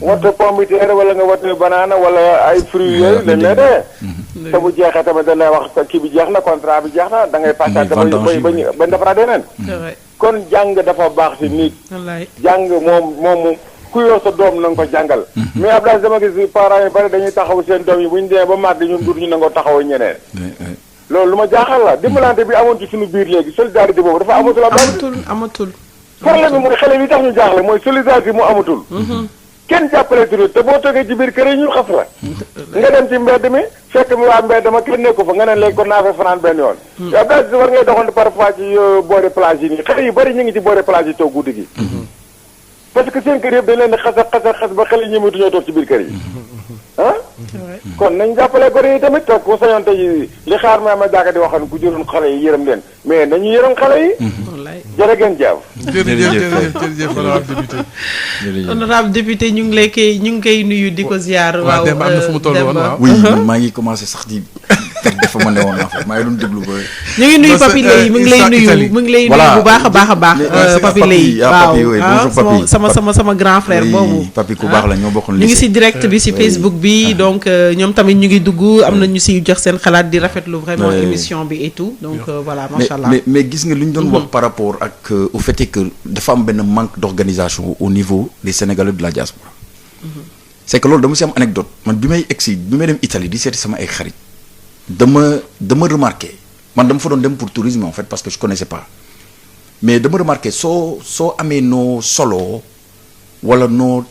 wata pomme de terre wala nga wata banana wala ay fruits yooyu dañ lay dee te bu jeexee tamit dañ lay wax kii bi jeex na contrat bi jeex na da ngay passé ba defaraat yeneen kon jàng dafa baax si nit jàng moom ku yor sa doom na nga ko jàngal mais Abdoulaye dama gis parents yi bari dañuy taxaw seen doom yi bu ñu demee ba màgg ñun dur ñu nangoo taxaw ñeneen loolu lu ma jaaxal la dimbalante bi amoon ci suñu biir léegi solidarité boobu dafa amatul problème bi mooy xale yi tax ñu jaaxle mooy solidarité mu amatul kenn jàppale turu te boo toogee ci biir kër yi ñu xas la nga dem ci mbedd mi fekk mi waa mbedd ma kenn nekku fa nga ne léegi kon naa fa fanaan benn yoon yow daal war ngay doxantu parfois ci boori plage yi nii xale yu bëri ñu ngi ci boori plage yi toog guddi gi parce que seen kër yëpp dañ leen di xas ba xale yi ñëmatuñoo toog ci biir kër yi ah kon nañ jàppale gone yi tamit te ku sañoon tey li xaar ma jaaka di waxoon ku jëloon xale yi yërëm leen mais nañu yërëm xale yi jërë ngeen jëf jërëjëf honorable député honorable député ñu ngi koy nuyu di ko ziar waaw Demba am na fu mu toll woon waaw oui maa ngi commencé sax di dafa ma ne woon en fait maa ngi doon déglu ba ñu ngi nuyu Papi Lay mu ngi lay nuyu bu baax a baax Papi Lay waaw sama grand frère boobu Papi ku baax la ñoo bokkoon ñu ngi si direct bi si Facebook bi donc ñoom tamit ñu ngi dugg am na ñu si jox seen xalaat di rafetlu vraiment émission bi et tout donc voilà macha allah mais gis nga lu ñu doon wax par rapport ak au fait que dafa am benn manque d'organisation au niveau des Sénégalais de la diaspora c'est que loolu dama si am anecdote man bi may dem Italie di seeti sama ay xarit dama remarqué man dama fa doon dem pour tourisme en fait parce que je connaissais pas mais dama remarqué soo amee noo solo wala noo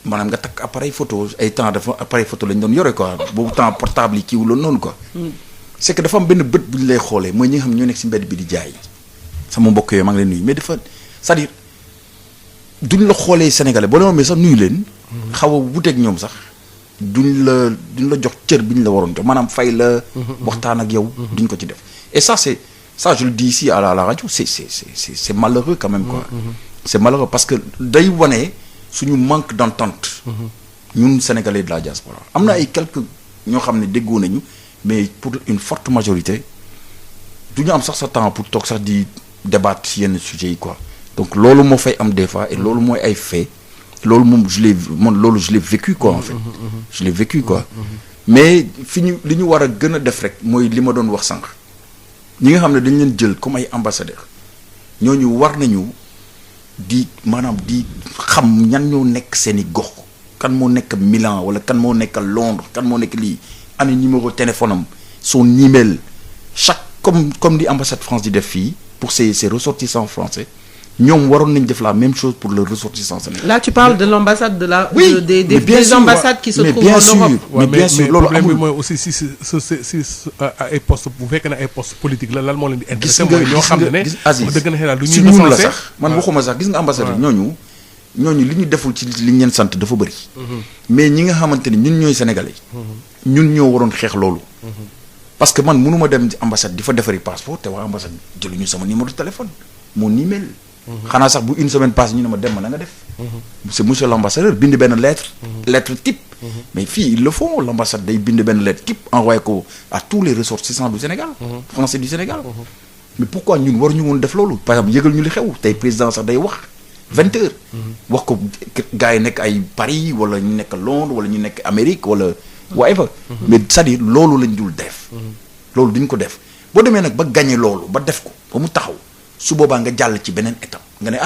maanaam nga takk appareil photo ay temps dafa appareil photo lañ doon yore quoi boobu temps portable yi kiiwu loolu noonu quoi c'est que dafa am benn bët bu ñu lay xoolee mooy ñi nga xam ñoo nekk si mbedd bi di jaay sama mbokk yooyu maa ngi leen nuyu mais dafa c'est-à-dire duñ la xoolee sénégalais boo leen mais sax nuyu leen xaw a wuteeg ñoom sax duñ la jox cër bi ñu la waroon jox maanaam fay la waxtaan ak yow duñ ko ci def et ça je le dis ici à la radio c'est malheureux quand même quoi c'est malheureux parce que day wane suñu manque d'entente ñun sénégalais de la diaspora am na ay quelques ñoo xam ne déggoo nañu mais pour une forte majorité du ñu am sax sa temps pour toog sax di débattre ci yenn sujets yi quoi donc loolu moo fay am des fois et loolu mooy ay fait loolu moom je l'ai vécu quoi en fait je l'ai vécu quoi mais li ñu war a gën a def rek mooy li ma doon wax sànq ñi nga xam ne dañ leen jël comme ay ambassadeurs ñooñu war nañu di maanaam di xam ñan ñoo nekk seeni gox kan moo nekk Milan wala kan moo nekk Londres kan moo nekk lii ana numéro téléphone am son email chaque comme di ambassade France di def fii pour ses ressortissants français ñoom waroon nañ def la même chose pour le ressortissant sénégalais. Là tu parles de l'ambassade des ambassades qui se trouvent en Europe. mais bien sûr loolu problème bi mooy aussi si ay poste bu fekkee ne ay poste politique la lan moo leen di intéressé mooy ñoo xam ne dëgg na xelal lu ñuy ñun la sax man waxuma sax gis nga ambassadeur ñooñu li ñu deful ci li ñu leen sant dafa bëri mais ñi nga xamante ni ñun ñooy sénégalais ñun ñoo waroon xeex loolu parce que man mënuma dem ci ambassade di fa defari passeport te waa ambassade jëluñu sama numéro de téléphone mon email xanaa sax bu une semaine passée ñu ne ma dem ma na nga def c'est monsieur l'ambassadeur bind benn lettre type mais fii ils le font l'ambassade day bind benn lettre type envoyé ko à tous les ressortissants du Sénégal français du Sénégal mais pourquoi ñun waruñu woon def loolu par exemple yëgal ñu li xew tey président sax day wax 20 heures wax ko gars yi nekk ay Paris wala ñu nekk Londres wala ñu nekk Amérique wala whatever mais c'est-à-dire loolu lañ dul def loolu duñ ko def boo demee nag ba gagné loolu ba def ko ba mu taxaw su boobaa nga jàll ci beneen étape nga ne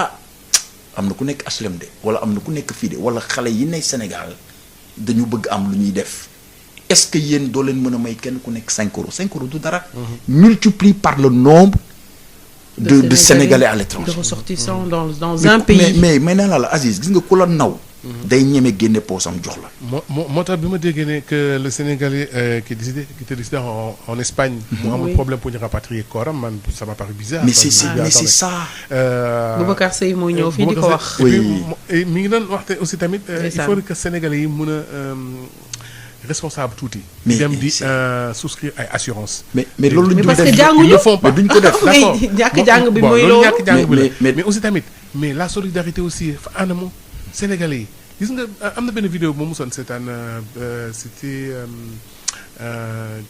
am na ku nekk HLM de wala am na ku nekk fii de wala xale yi ne Sénégal dañu bëgg am lu ñuy def est-ce que yéen doo leen mën a may kenn ku nekk 5 euros 5 euros du dara multiplie par le nombre de Sénégalais à l'étranger de ressortissants dans un pays mais nee naa la Aziz gis nga ku la naw day ñeme génne poosam jox la. moo tax bi ma déggee ne que le Sénégalais qui était résident en Espagne. mu amul problème pour ñu rapatrier kooram man ça m'a paru bizarre. mais c'est ça. Boubacar Seye moo ñëw fii di ko wax. mi ngi doon waxte aussi tamit. il faut que Sénégalais yi mën a responsable tuuti. mais dem di souscrire ay assurance. mais loolu la ñu parce que jànguñu mais duñ ko def. d'accord ñàkk jàng bi mooy loolu ñàkk jàng bi la mais aussi tamit mais la solidarité aussi fa anamu Sénégalais yi gis nga am na benn vidéo bu ma mosoon seetaan c'était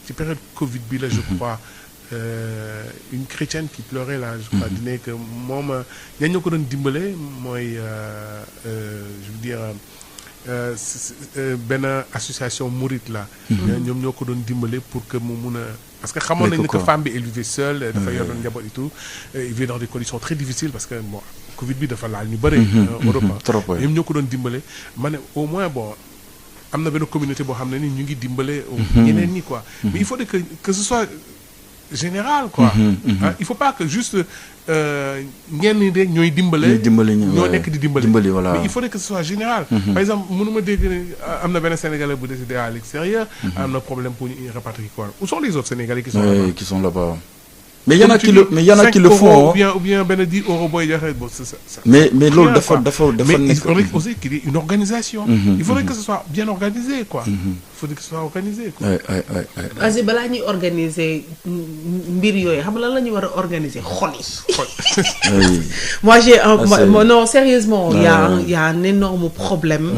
ci période Covid bi la je crois une chrétienne qui pleurait là je crois dine que moom ñan ñoo ko doon dimbale mooy je veux dire benn association mouride là ñoom ñoo ko doon dimbale pour que mu mun a parce que xamoon nañu que femme bi elle vivait seule dafa yoroon njaboot et tout il vivait dans des conditions très difficiles parce que bon Covid bi dafa laal ñu bëri Europe ñoom ñoo ko doon dimbale ma ne au moins bon am na benn communauté boo xam ne ni ñu ngi dimbale ñeneen ñi quoi mais il faut que ce soit général quoi il faut pas que juste ñenn ñi rek ñooy dimbale ñoo nekk di dimbale voilà. mais il faudrait que ce soit général par exemple mënuma dégg ne am na benn Sénégalais bu décédé à l'extérieur am na problème pour ñu rapatrier quoi où sont les autres Sénégalais qui sont là-bas mais il y en a qui le font ou bien benn 10 euros booy joxe bon c'est ça mais loolu dafa mais il nekk faudrait aussi qu'il y ait une organisation il faudrait que ce soit bien organisé quoi il faudrait que ce soit organisé quoi Aziz balaa ñuy organiser mbir yooyu xam nga lan la ñu war a organiser xol yi moi j'ai non sérieusement il y a un énorme problème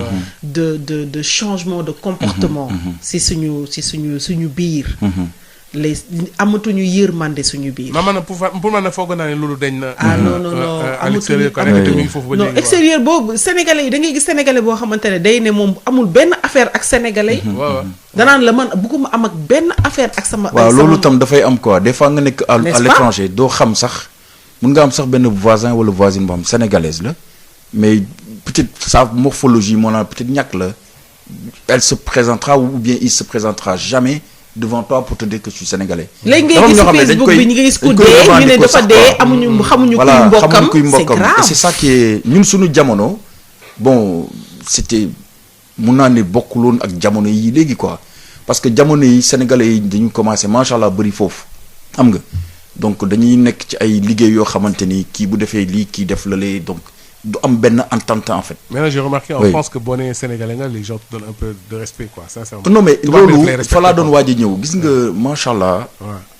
de changement de comportement si suñu biir les amatuñu yërmande suñu biir. maanaam pour man foog naa ne loolu dañ na. non à l'extérieur quoi nekk mi ngi foofu ba léegi. non extérieur boobu sénégalais yi da ngay gis sénégalais boo xamante ne day ne moom amul benn affaire ak sénégalais yi. waaw danaan la man bëgguma am ak benn affaire ak sama. waaw loolu tam dafay am quoi des fois nga nekk à l'étranger doo xam sax mun nga am sax benn voisin wala voisine boo xam sénégalaise la mais peut-être sa morphologie moo naan peut-être ñàkk la elle se présentera ou bien il se présentera jamais devant toi pour te dire que je suis sénégalais. léegi ngay gis Facebook bi ñu ngi gis ku dee ñu ne dafa dee amuñu xamuñu kuy mbokkam c'est grave. Et c'est ça qui est ñun suñu jamono bon c'était mun naa ne bokkuloon ak jamono yi léegi quoi parce que jamono yi sénégalais yi dañu commencé macha allah bëri foofu xam nga donc dañuy nekk ci ay liggéey yoo xamante ni kii bu defee lii kii def lale donc du am benn entente en fait. Maintenant j'ai remarqué en France que boo nee sénégalais nga les gens te donnent un peu de respect quoi sincèrement. non mais loolu fa laa doon waaj a ñëw gis nga macha allah.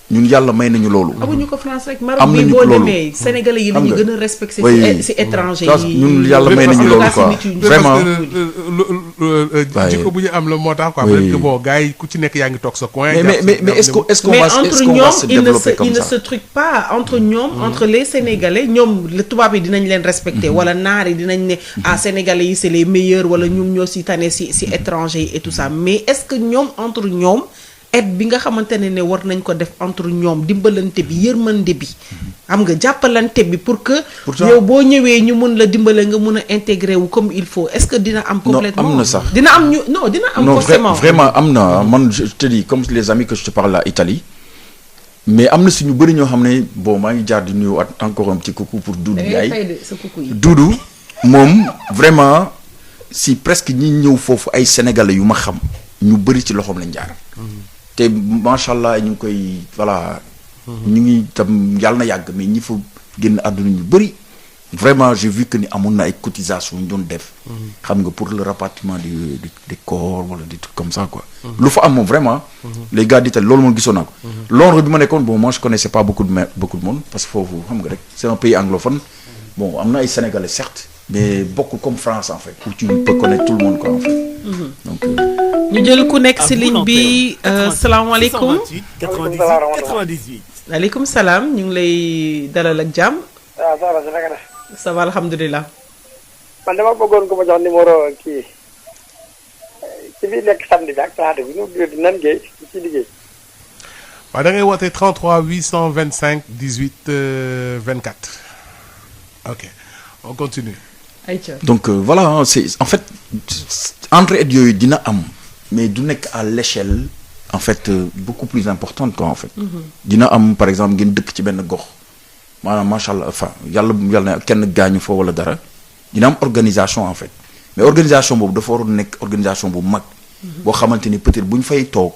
ñun yàlla may nañu loolu. amuñu ko France rek Maroc bi boo demee sénégalais yi la ñu gën a respecté ci étranger yi. ñun yàlla may nañu loolu quoi vraiment. jikko bu ñu am la moo tax quoi. peut-être que bon gars yi ku ci nekk yaa ngi toog sa coin. mais est-ce qu'on va se développer comme ça. il ne se truque pas entre ñoom entre les sénégalais ñoom le tubaab yi dinañ leen respecté wala naar yi dinañ ne sénégalais yi c'est les meilleurs wala ñoom ñoo si tane si étranger yi et tout ça mais est-ce que ñoom entre ñoom. aide bi nga xamante ne war nañ ko def entre ñoom dimbalante bi yërmande bi xam nga jàppalante bi pour que yow boo ñëwee ñu mun la dimbale nga mun a intégrer wu comme il faut est-ce que dina am complètement non am na sax dina am ñu non dina am forcément vraiment am na man je te dis comme les amis que je te parle à Italie mais am na si ñu bëri ñoo xam ne bon maa ngi jaar di nuyu encore un petit coucou pour Doudou Ndiaye Doudou moom vraiment si presque ñi ñëw foofu ay sénégalais yu ma xam ñu bëri ci loxoom lañ jaar te macha allah ñu ngi koy voilà. ñu ngi tam yàlla na yàgg mais ñi fa génn àdduna ñu bëri vraiment j'ai vu que ni amoon na ay cotisations ñu doon def. xam nga pour le rapatriement des corps wala des trucs comme ça quoi. lu fa am moom vraiment. les gars d'Italie loolu moom gisoon naa ko. Londres bi ma nekkoon bon moi je connaissais pas beaucoup de monde parce que foofu xam nga rek c'est un pays anglophone bon am na ay sénégalais certes mais beaucoup comme France en fait où tu peux connaître tout le monde quoi en fait. donc. ñu jël ku nekk ci ligne bi salaamaaleykum. 98 98. waaleykum salaam ñu ngi lay dalal ak jàmm. waaw soxna si naka def. ça va alhamdulilah. man dama bëggoon ko ma jox numéro kii ci biir nekk samedi bi ak talaata bi ñu ngi nan ngay ci liggéey. waaw da ngay woote 33 825 18 24 ok on continue. donc voilà c'est en fait entraide yooyu dina am. mais du nekk à l'échelle en fait beaucoup plus importante quoi en fait. dina am par exemple ngeen dëkk ci benn gox maanaam macha allah enfin yàlla na kenn gaañu fa wala dara dina am organisation en fait mais organisation boobu dafa waroon nekk organisation bu mag. boo xamante ni peut-être bu ñu fay toog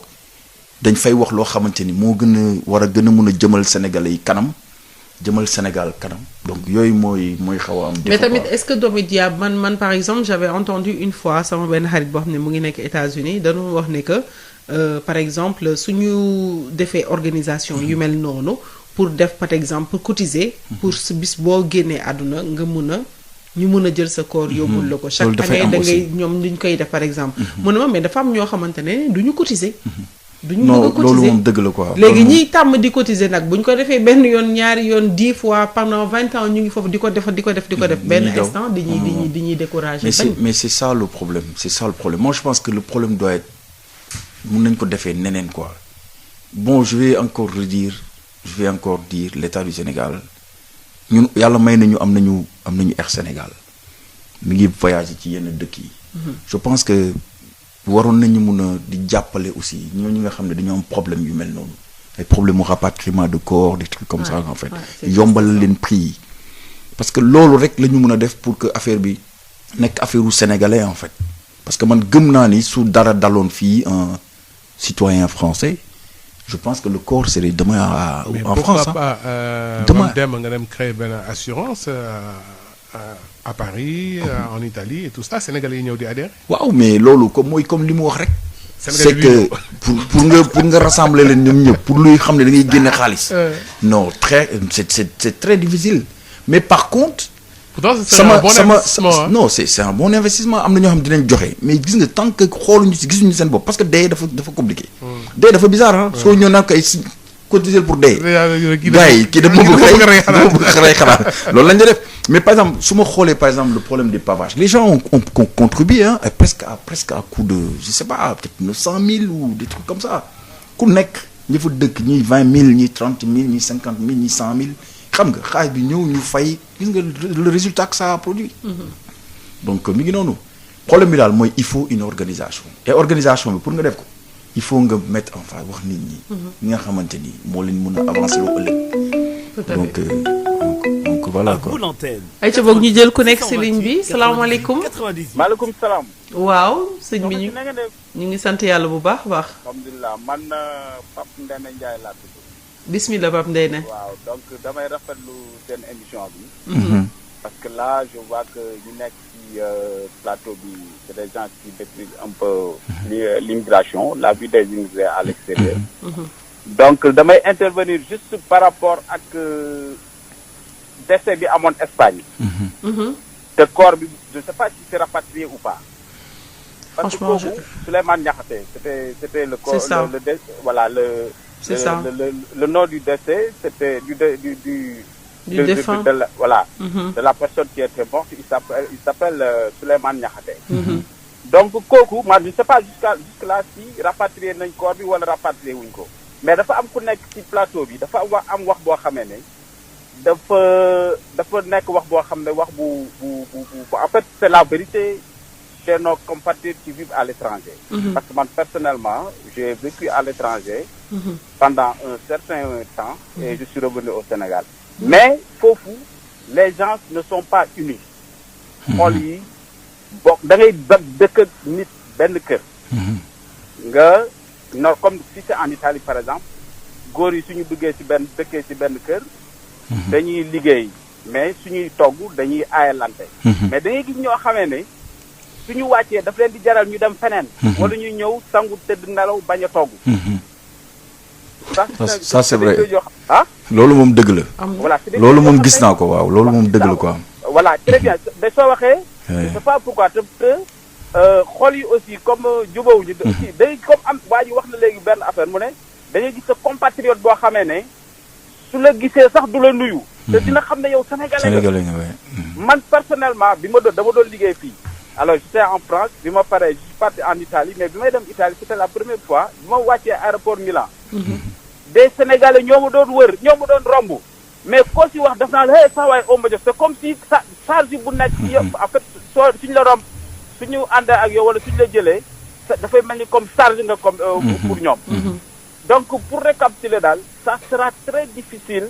dañ fay wax loo xamante ni moo gën a war a gën a mun a jëmal Sénégalais yi kanam jëmal Sénégal kanam donc yooyu mooy xaw a am. mais tamit est-ce que doomu diab man par exemple j'avais entendu une fois sama benn xarit boo xam ne mu ngi nekk États-Unis dañoo wax ne que par exemple suñu defee organisation yu mel noonu pour def par exemple pour cotiser. pour su bis boo génnee àdduna nga mun a ñu mën a jël sa corps yóbbul la ko chaque Loolu dafay année am da ngay aussi. ñoom duñ koy def par exemple mu ne ma mais dafa am ñoo xamante ne duñu cotiser duñu bëgg a non loolu cotiser moom dëgg la quoi. léegi Loolu moom- ñiy tàmm di cotiser nag bu ñu ko defee benn yoon ñaari yoon 10 fois pendant 20 ans ñu ngi foofu di ko def benn daw. instant di ñuy décourager mais c'est ça le problème c'est ça le problème moi je pense que le problème doit être mun nañ ko defee neneen quoi bon je vais encore dire l'État du Sénégal ñun yàlla may nañu am nañu Air Sénégal mi ngi voyager ci yenn dëkk yi. je pense que waroon nañu mun a di jàppale aussi ñooñu nga xam ne dañoo am problème yu mel noonu ay problème mu rapatriement de corps des trucs comme ça en fait yombal leen prix yi parce que loolu rek la ñu mën a def pour que affaire bi nekk affaire u sénégalais en fait parce que man gëm naa ni su dara daloon fii un citoyen français je pense que le corps serait demain mais en pourquoi France hein. pas Demain. dem nga dem créer benn assurance à Paris en Italie et tout ça Sénégalais yi ñëw di adhérer. waaw mais loolu comme li mu wax rek. Sénégalais c'est que pour nga rassembler leen ñoom ñëpp pour luy xam ne da ngay génne xaalis. non c'est très difficile mais par contre. pourtant c'est un bon investissement non c'est un bon investissement am na ñoo xam dinañ joxe mais gis nga tant que xooluñu si gisuñu seen bopp parce que dee dafa compliqué. dee dafa bizarre ah. soo ñëw naan kay si cotiser pour dee. gars yi kii dafa bëgg rey xanaa loolu lañ def mais par exemple su ma xoolee par exemple le problème des pavages les gens ont contribué hein presque à coup de je sais pas peut-être 900 000 ou des trucs comme ça ku nekk ñi fa dëkk ñi 20 000 ñi 30 000 ñi 50 000 ñi 100 000 xam nga xaalis bi ñëw ñu fay gis nga le résultat que ça a produit. donc mi ngi noonu problème bi daal mooy il faut une organisation et organisation bi pour nga def ko il faut nga mettre enfin wax nit ñi. ñi nga xamante ni moo leen mën a avancer loo ëllëg. donc voilà quoi. ay ca boog ñu jël ku nekk si ligne bi salaamaaleykum. maaleykum salaam. waaw sëñ bi ñu ngi sant yàlla bu baax a baax. alhamdulilah man Pape Ndene Ndiaye laa tudd. bismillah Pape Ndene. waaw donc damay rafetlu seen émission bi. parce que là je vois que ñu nekk ci plateau bi c'est des gens qui maîtrisent un peu l'immigration la vie des immigrés à l'extérieur. donc damay intervenir juste par rapport ak décès bi amoon Espagne. te corps bi je sais pas si c'est rapatrié ou pas. parce que kooku Souleymane Niakhaté c'était le corps voilà le nom du décès c'était du défunt voilà de la personne qui était morte il s'appelle Souleymane Niakhaté. donc kooku man je sais pas jusque là si rapatrié nañ corps bi wala rapatrié wuñ ko mais dafa am ku nekk ci plateau bi dafa am wax boo xamee ne dafa nekk wax boo xam ne wax bu en fait c'est la vérité chez nos compatriotes qui vivent à l'étranger. Parce que moi personnellement j'ai vécu à l'étranger pendant un certain temps et je suis revenu au Sénégal. mais foofu les gens ne sont pas unis. xool yi bokk da ngay dëkk nit benn kër. nga non comme si c'est en Italie par exemple góor yi suñu dëkkee ci benn kër. dañuy liggéey mais suñuy togg dañuy aayalante. mais da ngay gis ñoo xamee ne suñu wàccee daf leen di jaral ñu dem feneen. wala ñuy ñëw sangu tëdd nelaw bañ a togg. ça c'est vrai ah. loolu moom dëgg la. voilà loolu moom gis naa ko waaw loolu moom dëgg la quoi. voilà très bien de soo waxee. je sais pas pourquoi te xool yi aussi comme jubawuñu. aussi day comme am waa ji wax na léegi benn affaire mu ne dañuy gis sa compatriote boo xamee ne su la gisee sax du la nuyu. te dina xam ne yow sénégalais nga. man personnellement dama doon liggéey fii. alors j'étais en France bi ma paree je suis parti en Italie mais bi may dem Italie c'était la première fois bi ma wàccee aéroport Milan. des sénégalais ñoo ma doon wër ñoo ma doon romb mais koo si wax daf naa la saa waay omba jof c'est comme si charge bu nekk ci yow en fait suñu la romb suñu àndee ak yow wala suñu la jëlee dafay mel ni comme charge nga comme pour ñoom. donc pour récapituler daal ça sera très difficile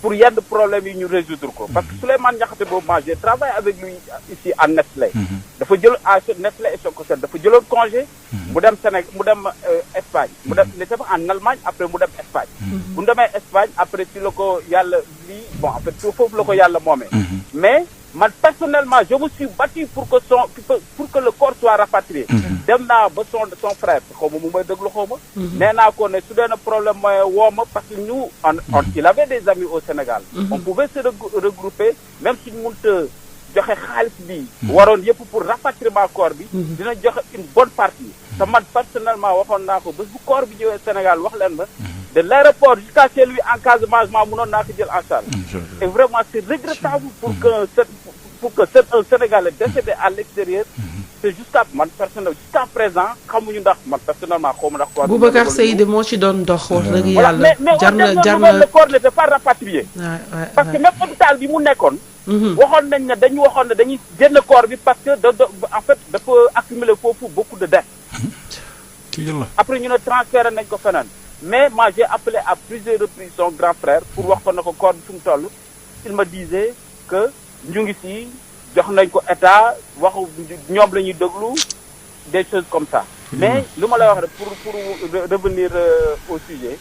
pour yenn problèmes yi ñu résoudre ko parce que Souleymane Niakhaté boobu moi j'ai travaillé avec lui ici à Nestlé. dafa jël à Nestlé et Sococel dafa jëloon congé. mu dem Sénégal mu dem Espagne. mu dem ne dafa en Allemagne après mu dem Espagne. bu mu demee Espagne après ci la ko yàlla lii bon en fait foofu la ko yàlla moomee. mais man personnellement je me suis battu pour que le corps soit rapatrié. dem naa ba son frère xaw ma mu may déglu xaw ma. nee naa ko ne su dee na problème mooy woo ma parce que ñu il avait des amis au Sénégal. on pouvait se regrouper même suñu mënta joxe xaalis bi waroon yëpp pour rapatriement corps bi dina joxe une bonne partie te man personnellement waxoon naa ko bés bu corps bi ñëwee Sénégal wax leen ma de l'aéroport jusqu'à chez lui en Casamance mënoon naa ko jël en charge et vraiment c'est regrettable pour que un Sénégalais décédé à l'extérieur c'est jusqu'à présent xamuñu ndax man personnellement xawma ndax corps Boubacar Seydi moo ci doon dox wax dëgg yàlla mais jar na le corps n'était pas rapatrié parce que même hôpital bi mu nekkoon waxoon nañ ne dañu waxoon ne dañuy génn corps bi parce que en fait dafa accumuler foofu beaucoup de dettes après ñu ne transféré nañ ko feneen mais moi j'ai appelé à plusieurs reprises son grand frère pour wax ko na ko corps bi fu mu toll il me disait que ñu ngi fii jox nañ ko état waxu ñoom la ñuy déglu des choses comme ça mais lu ma lay wax rek pour revenir au sujet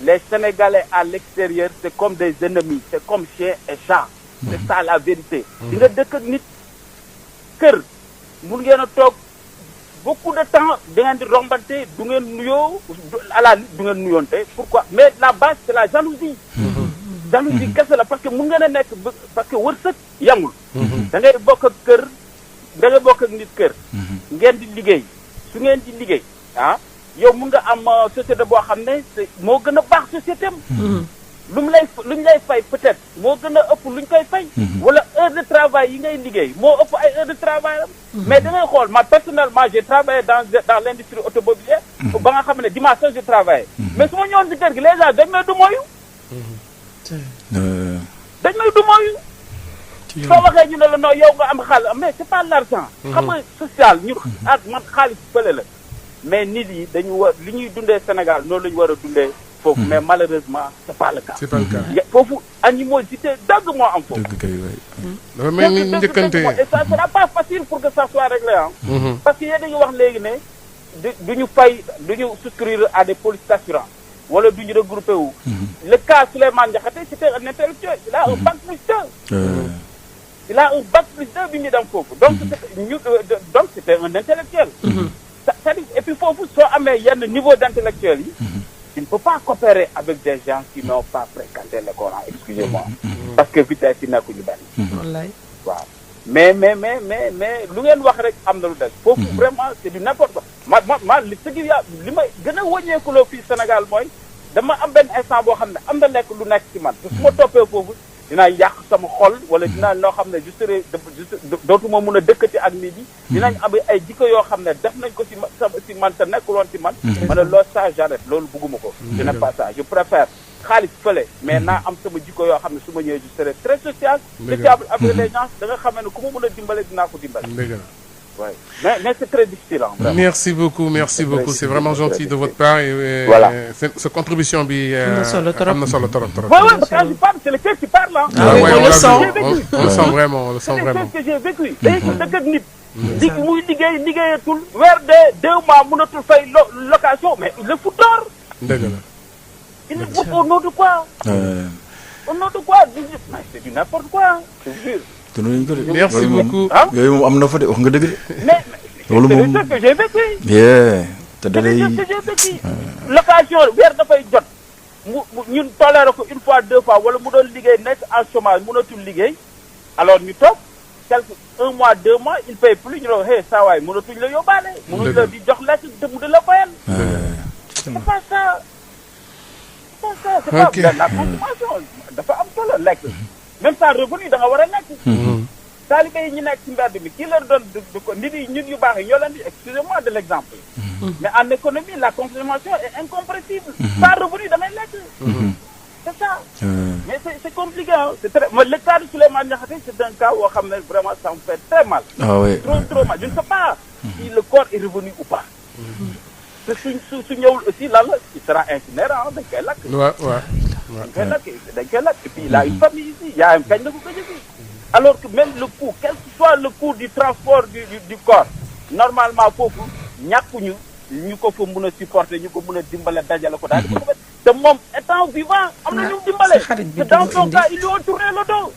les Sénégalais à l'extérieur c'est comme des ennemis c'est comme chien et chat c'est ça la vérité di nga dëkk ak nit kër mun ngeen a toog beaucoup de temps da ngeen di rombante du ngeen nuyoo à la limite du ngeen nuyoonte pourquoi mais la base c'est la jalousie jalousie kese la parce que mun ngeen a nekk parce que wërsëg yamul da ngay bokk ak kër da ngay bokk ak nit kër ngeen di liggéey su ngeen di liggéey yow mun nga am société boo xam ne moo gën a baax société am luñ lay fay peut-être moo gën a ëpp luñ koy fay wala heure de travail yi ngay liggéey moo ëpp ay heure de travail am mais da ngay xool man personnellement j'ai travaillé dans l'industrie automobile ba nga xam ne dimanche je travaille mais su ma ñëwoon si kër gi les gens dañ may du mooyu soo waxee ñu ne la non yow nga am xaalis mais c'est pas l'argent xam nga social ñu man xaalis fële la mais nit yi dañu war li ñuy dundee Sénégal noonu la ñu war a dundee foofu mais malheureusement c'est pas le cas foofu animosité dëgg moo am foofu dafa mel ni njëkkante et ça sera pas facile pour que ça soit réglé parce que yéen dañu wax léegi ne duñu souscrire à des polices d'assurance wala duñu regroupé wu le cas Souleymane Diakhaté c'était un intellectuel il a un bac plus 2 il a un bac plus 2 bi ñu dem foofu donc c'était un intellectuel c'est-à-dire et puis foofu soo amee yenn niveau d'intellectuel yi tu ne peux pas coopérer avec des gens qui n'ont pas fréquenté le Coran excusez-moi parce que vitesse yi nekkuñu benn wallaay waaw mais lu ngeen wax rek am na lu des foofu vraiment c'est du n'importe quoi ma li may gën a wàññeekuloo fii Sénégal mooy dama am benn instant boo xam ne am na nekk lu nekk ci man te su ma toppee foofu dinaa yàq sama xol wala dinaa loo xam ne juste dootuma mun a dëkkati ak nit yi dinañ am ay jikko yoo xam ne def nañ ko ci man te nekkuloon ci man ma ne loolu ça j'arrête loolu bugguma ko je n'aime pas ça je préfère xaalis fële mais naa am sama jikko yoo xam ne su ma ñëwee je serai très sociable avec les gens da nga xamee ne ku ma mën a dimbale dinaa ko dimbale ouais. Mais c'est très difficile. Hein, merci beaucoup. C'est vraiment gentil de votre part. Et, voilà. Cette contribution, bi. Ouais, parce que je parle, c'est le cœur qui parle. Hein. Ah, ouais, on le sent. On le sent vraiment. C'est ce que j'ai vécu. Muy liggéeyatul weer de 2 mois mënatul fay location mais il le fout dehors. Dëgg la. Il le fout au nom de quoi? Au nom de quoi? Mais c'est du n'importe quoi, je vous jure. Merci beaucoup. yooyu moom am na fa de wax nga dëgg de. mais loolu moom c'est ce que j'ai vécu. te da lay c'est ce que j'ai vécu. location weer dafay jot ñun toléré ko une fois 2 fois wala mu doon liggéey nekk en chômage mënatul liggéey alors ñu toog quelque 1 mois 2 mois il paye plus ñu ne hey saa waay mënatuñ la yóbbaale. mënuñ la di jox lekk te mu di la fayal. c'est pas ça. c'est pas la consommation dafa am solo lekk. même sans revenu da nga war a lekk. taalibe yi ñu nekk ci mbedd mi kii leen doon du ko nit yi ñun yu baax yi ñoo leen di excusez-moi de l'exemple. mais en économie la consommation est incompressible. sans revenu da ngay lekk. c'est ça. mais c'est compliqué hein. C'est très le cas de Souleymane Diakhaté c'est un cas boo xam ne vraiment ça me fait très mal. ah oui trop mal je ne sais pas si le corps est revenu ou pas. te su ñëwul aussi lan la il sera incinérant dañ koy lakk. dañ koy lakk et puis il a une famille ici yaayam kañ la ko gëj a gis alors que même le coût quel que soit le coût du transport du corps normalement foofu ñàkkuñu ñu ko fa mën a supporter ñu ko mën a dimbale dajale ko daal di ko te moom étant vivant am na ñu dimbale te dans son cas ils lui ont tourné le dos.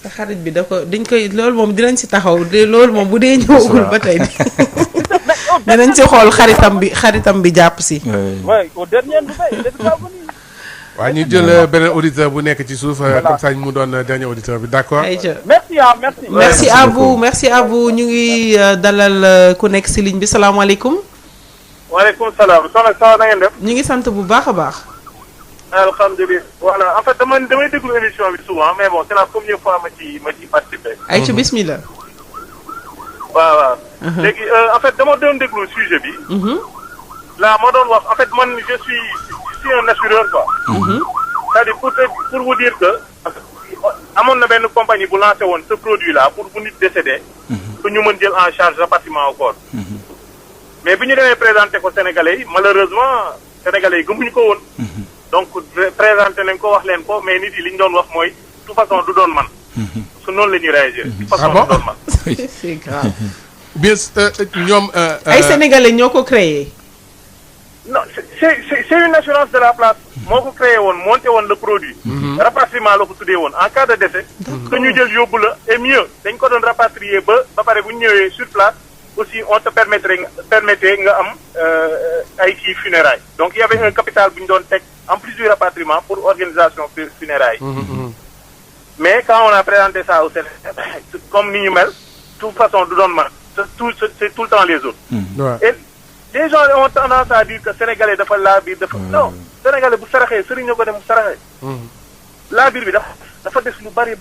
sa xarit bi da ko dañ koy loolu moom dinañ si taxaw loolu moom bu dee ñëwagul ba tey dinañ si xool xaritam bi jàpp si. oui au dernier nouvelle il est pas venu. waaw ñu jël beneen auditeur bu nekk ci suuf comme ça mu doon dernier auditeur bi d'accord. merci merci. merci à vous ñu ngi dalal ku nekk ci ligne bi salaamaaleykum. waaleykum salaam soxna na ngeen def. ñu ngi sant bu baax a baax. alhamdulilah voilà en fait damay déglu émission bi souvent mais bon c'est la première fois ma ci participer. ay ci bismillah. waaw. léegi en fait dama doon déglu sujet bi. là ma doon wax en fait man je suis un assureur quoi. c'est-à-dire pour vous dire que amoon na benn compagnie bu lancé woon ce produit là pour bu nit décédé. que ñu mën jël en charge rapatriement au corps. mais bi ñu demee présenté ko Sénégalais yi malheureusement Sénégalais yi gëmuñu ko woon. donc présenté nañ ko wax leen ko mais nit yi li ñu doon wax mooy de toute façon du doon man. su noonu la ñuy réagir. de toute façon du doon man. c'est grave. bien ñoom. ay Sénégalais ñoo ko créé. non c'est une assurance de la place. moo ko créé woon monté woon le produit. rapatriement la ko tuddee woon en cas de décès. que ñu jël yóbbu la et mieux dañ ko doon rapatrier ba pare bu ñu ñëwee sur place. aussi on te permettait nga am ay kii funérailles donc il y avait un capital bu ñu doon teg en plus du rapatriement pour organisation funérailles mais quand on a présenté ça au Sénégal comme ni ñu mel de toute façon du doon man c'est tout le temps les autres et les gens ont tendance à dire que sénégalais dafa laa biir dafa non sénégalais bu saraxee sëriñ ñoo ko dem bu saraxee laa biir bi dafa des lu bari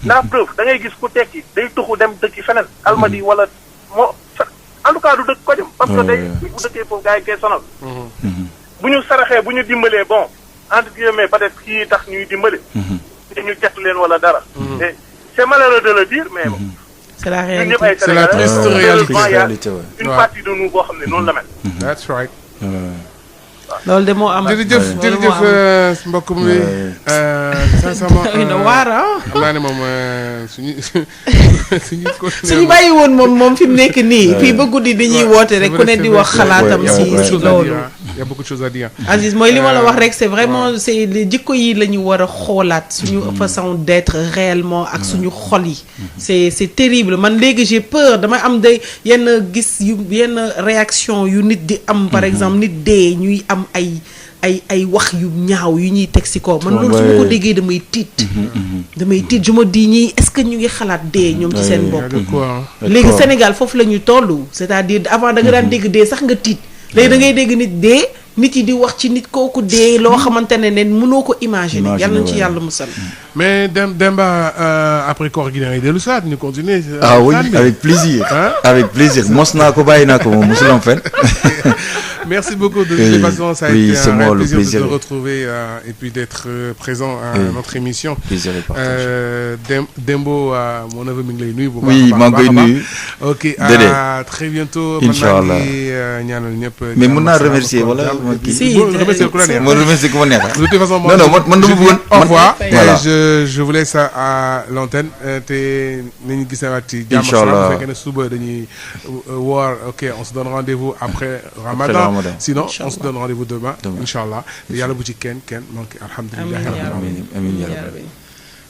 la preuve da ngay gis ku tekki day tuxu dem dëkki feneen Almadi wala moo en tout cas du dëkk ko jëm parce que day bu dëkkee foofu gars yi koy sonal bu ñu saraxee bu ñu dimbalee bon entre guillemets peut-être kii tax ñuy dimbale te ñu jett leen wala dara et c'est malheureux de le dire mais bon c'est la réalité ñun ñëpp ay c'est la triste réalité une partie de nous boo xam ne noonu la mel that's right. loolu de moo am. jërëjëf mbokk mi. sincèrement. xam naa ne moom suñu bàyyi woon moom fi mu nekk nii. fii ba guddi dañuy woote rek ku ne di wax xalaatam si loolu. y a beaucoup de choses à dire. Aziz mooy li ma la wax rek c'est vraiment c'est jikko yi la ñu war a xoolaat suñu façon d'être réellement ak suñu xol yi. c'est terrible man léegi j'ai peur damay am day yenn réaction yu nit di am par exemple nit dee ñuy am ay wax yu ñaaw yu ñuy teg ci kaw man loolu su ma ko déggee damay tiit je me dis ñii est-ce que ñu ngi xalaat dee ñoom ci seen bopp léegi Sénégal foofu la ñu toll c'est-à-dire avant da nga daan dégg dee sax nga tiit léegi da ngay dégg nit dee nit yi di wax ci nit kooku dee loo xamante ne mënoo ko imaginer yàlla nañ ci yàlla musal mais Demba après koor gi da ngay dellu saat ñu continuer oui avec plaisir avec plaisir mos naa ko bàyyi naa ko moom mosulam fen merci beaucoup de toute façon ça a été un plaisir de te retrouver et puis d'être présent à notre émission plaisir est partagé Dembo mon neveu mi ngi lay nuyu bu baax oui maa ngi koy nuyu ok à très bientôt inchallah ñaanal ñëpp mais mën naa remercier wala si remercier ku la neex ma remercier ku ma neex de toute façon non man dama bëggoon au revoir voilà je vous laisse à l'antenne te nañu gisewaat ci jàmm salaam bu fekkee ne suba dañuy woor ok on se donne rendez-vous après Ramadan sinon on se donne rendez-vous demain inchallah yàlla bu ci kenn donc alhamdulilah amiin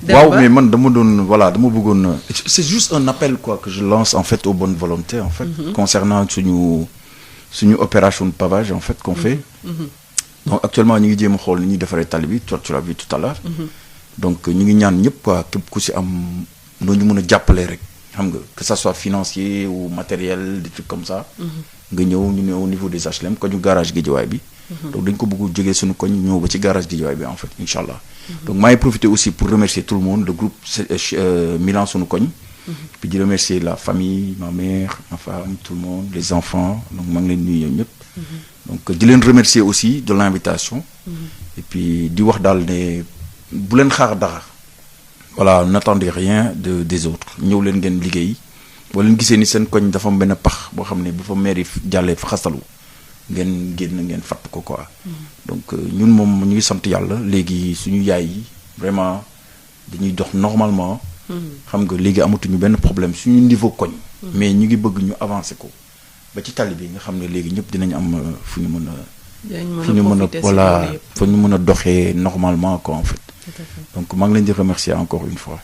waaw mais man dama doon voilà dama bëggoon c'est juste un appel quoi que je lance en fait aux bonnes volontés en fait concernant suñu opération de pavage en fait qu'on fait donc actuellement ñu ngi jéem a xool ni ñuy defaree tali bi tu l'as vu tout à l'heure donc ñu ngi ñaan ñëpp quoi képp ku ci am loo ñu mën a jàppale rek xam nga que ça soit financier ou matériel des trucs comme ça nga ñëw ñu ne au niveau des HLM ko ñu garage Guédiawaye bi donc dañ ko bëgg jógee suñu koñ ñëw ba ci garage Guédiawaye bi en fait inchallah donc maa ngi profiter aussi pour remercier tout le monde le groupe Milan suñu koñ puis di remercier la famille ma mère ma femme tout le monde les enfants donc maa ngi leen nuyu ñoom ñëpp donc di leen remercier aussi de l'invitation et puis di wax daal ne bu leen xaar dara voilà n'attendez rien des autres ñëw leen ngeen liggéey boo leen gisee ni seen koñ dafa am benn pax boo xam ne bu fa maire yi jàllee fa xasalu ngeen génn ngeen fatt ko quoi donc ñun moom ñu ngi sant yàlla léegi suñu yaay yi vraiment dañuy dox normalement xam nga léegi amatuñu benn problème suñu niveau koñ mais ñu ngi bëgg ñu avancer ko ba ci tali bi nga xam ne léegi ñëpp dinañ am fu ñu mën a voilà fu ñu mën a doxee normalement quoi en fait donc maa ngi leen di remercier encore une fois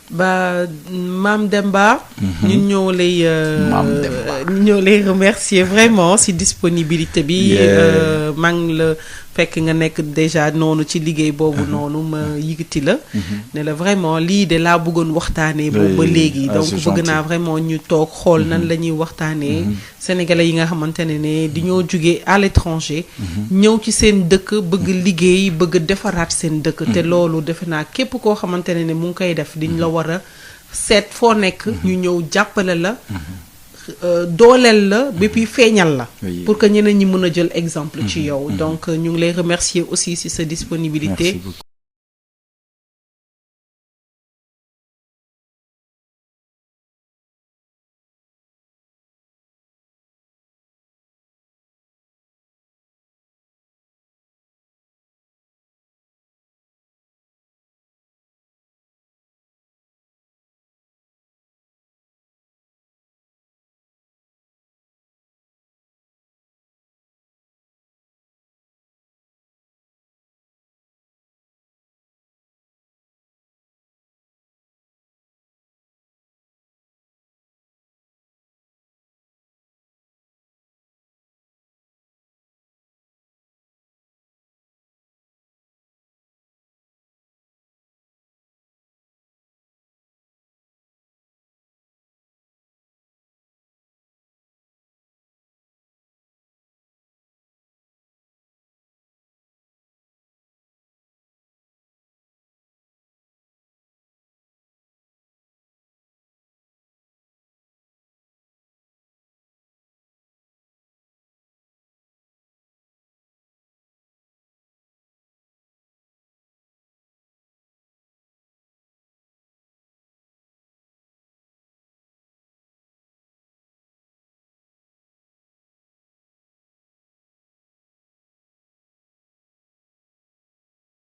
ba Mame Demba ñun ñoo lay remercier vraiment si disponibilité bi maa ngi la fekk nga nekk déjà noonu ci liggéey boobu noonu ma yëkkati la ne la vraiment lii de laa bëggoon waxtaanee boobu ba léegi donc bëgg naa vraiment ñu toog xool nan la ñuy waxtaanee sénégalais yi nga xamante ne di ñoo jugee à l'étranger ñëw ci seen dëkk bëgg liggéey bëgg defaraat seen dëkk te loolu defe naa képp koo xamante ne mu ngi koy def diñ la war a seet foo nekk ñu ñëw jàppale la dooleel la ba puis feeñal la pour que ñeneen ñi mën a jël exemple ci yow donc ñu ngi lay remercier aussi ci sa disponibilité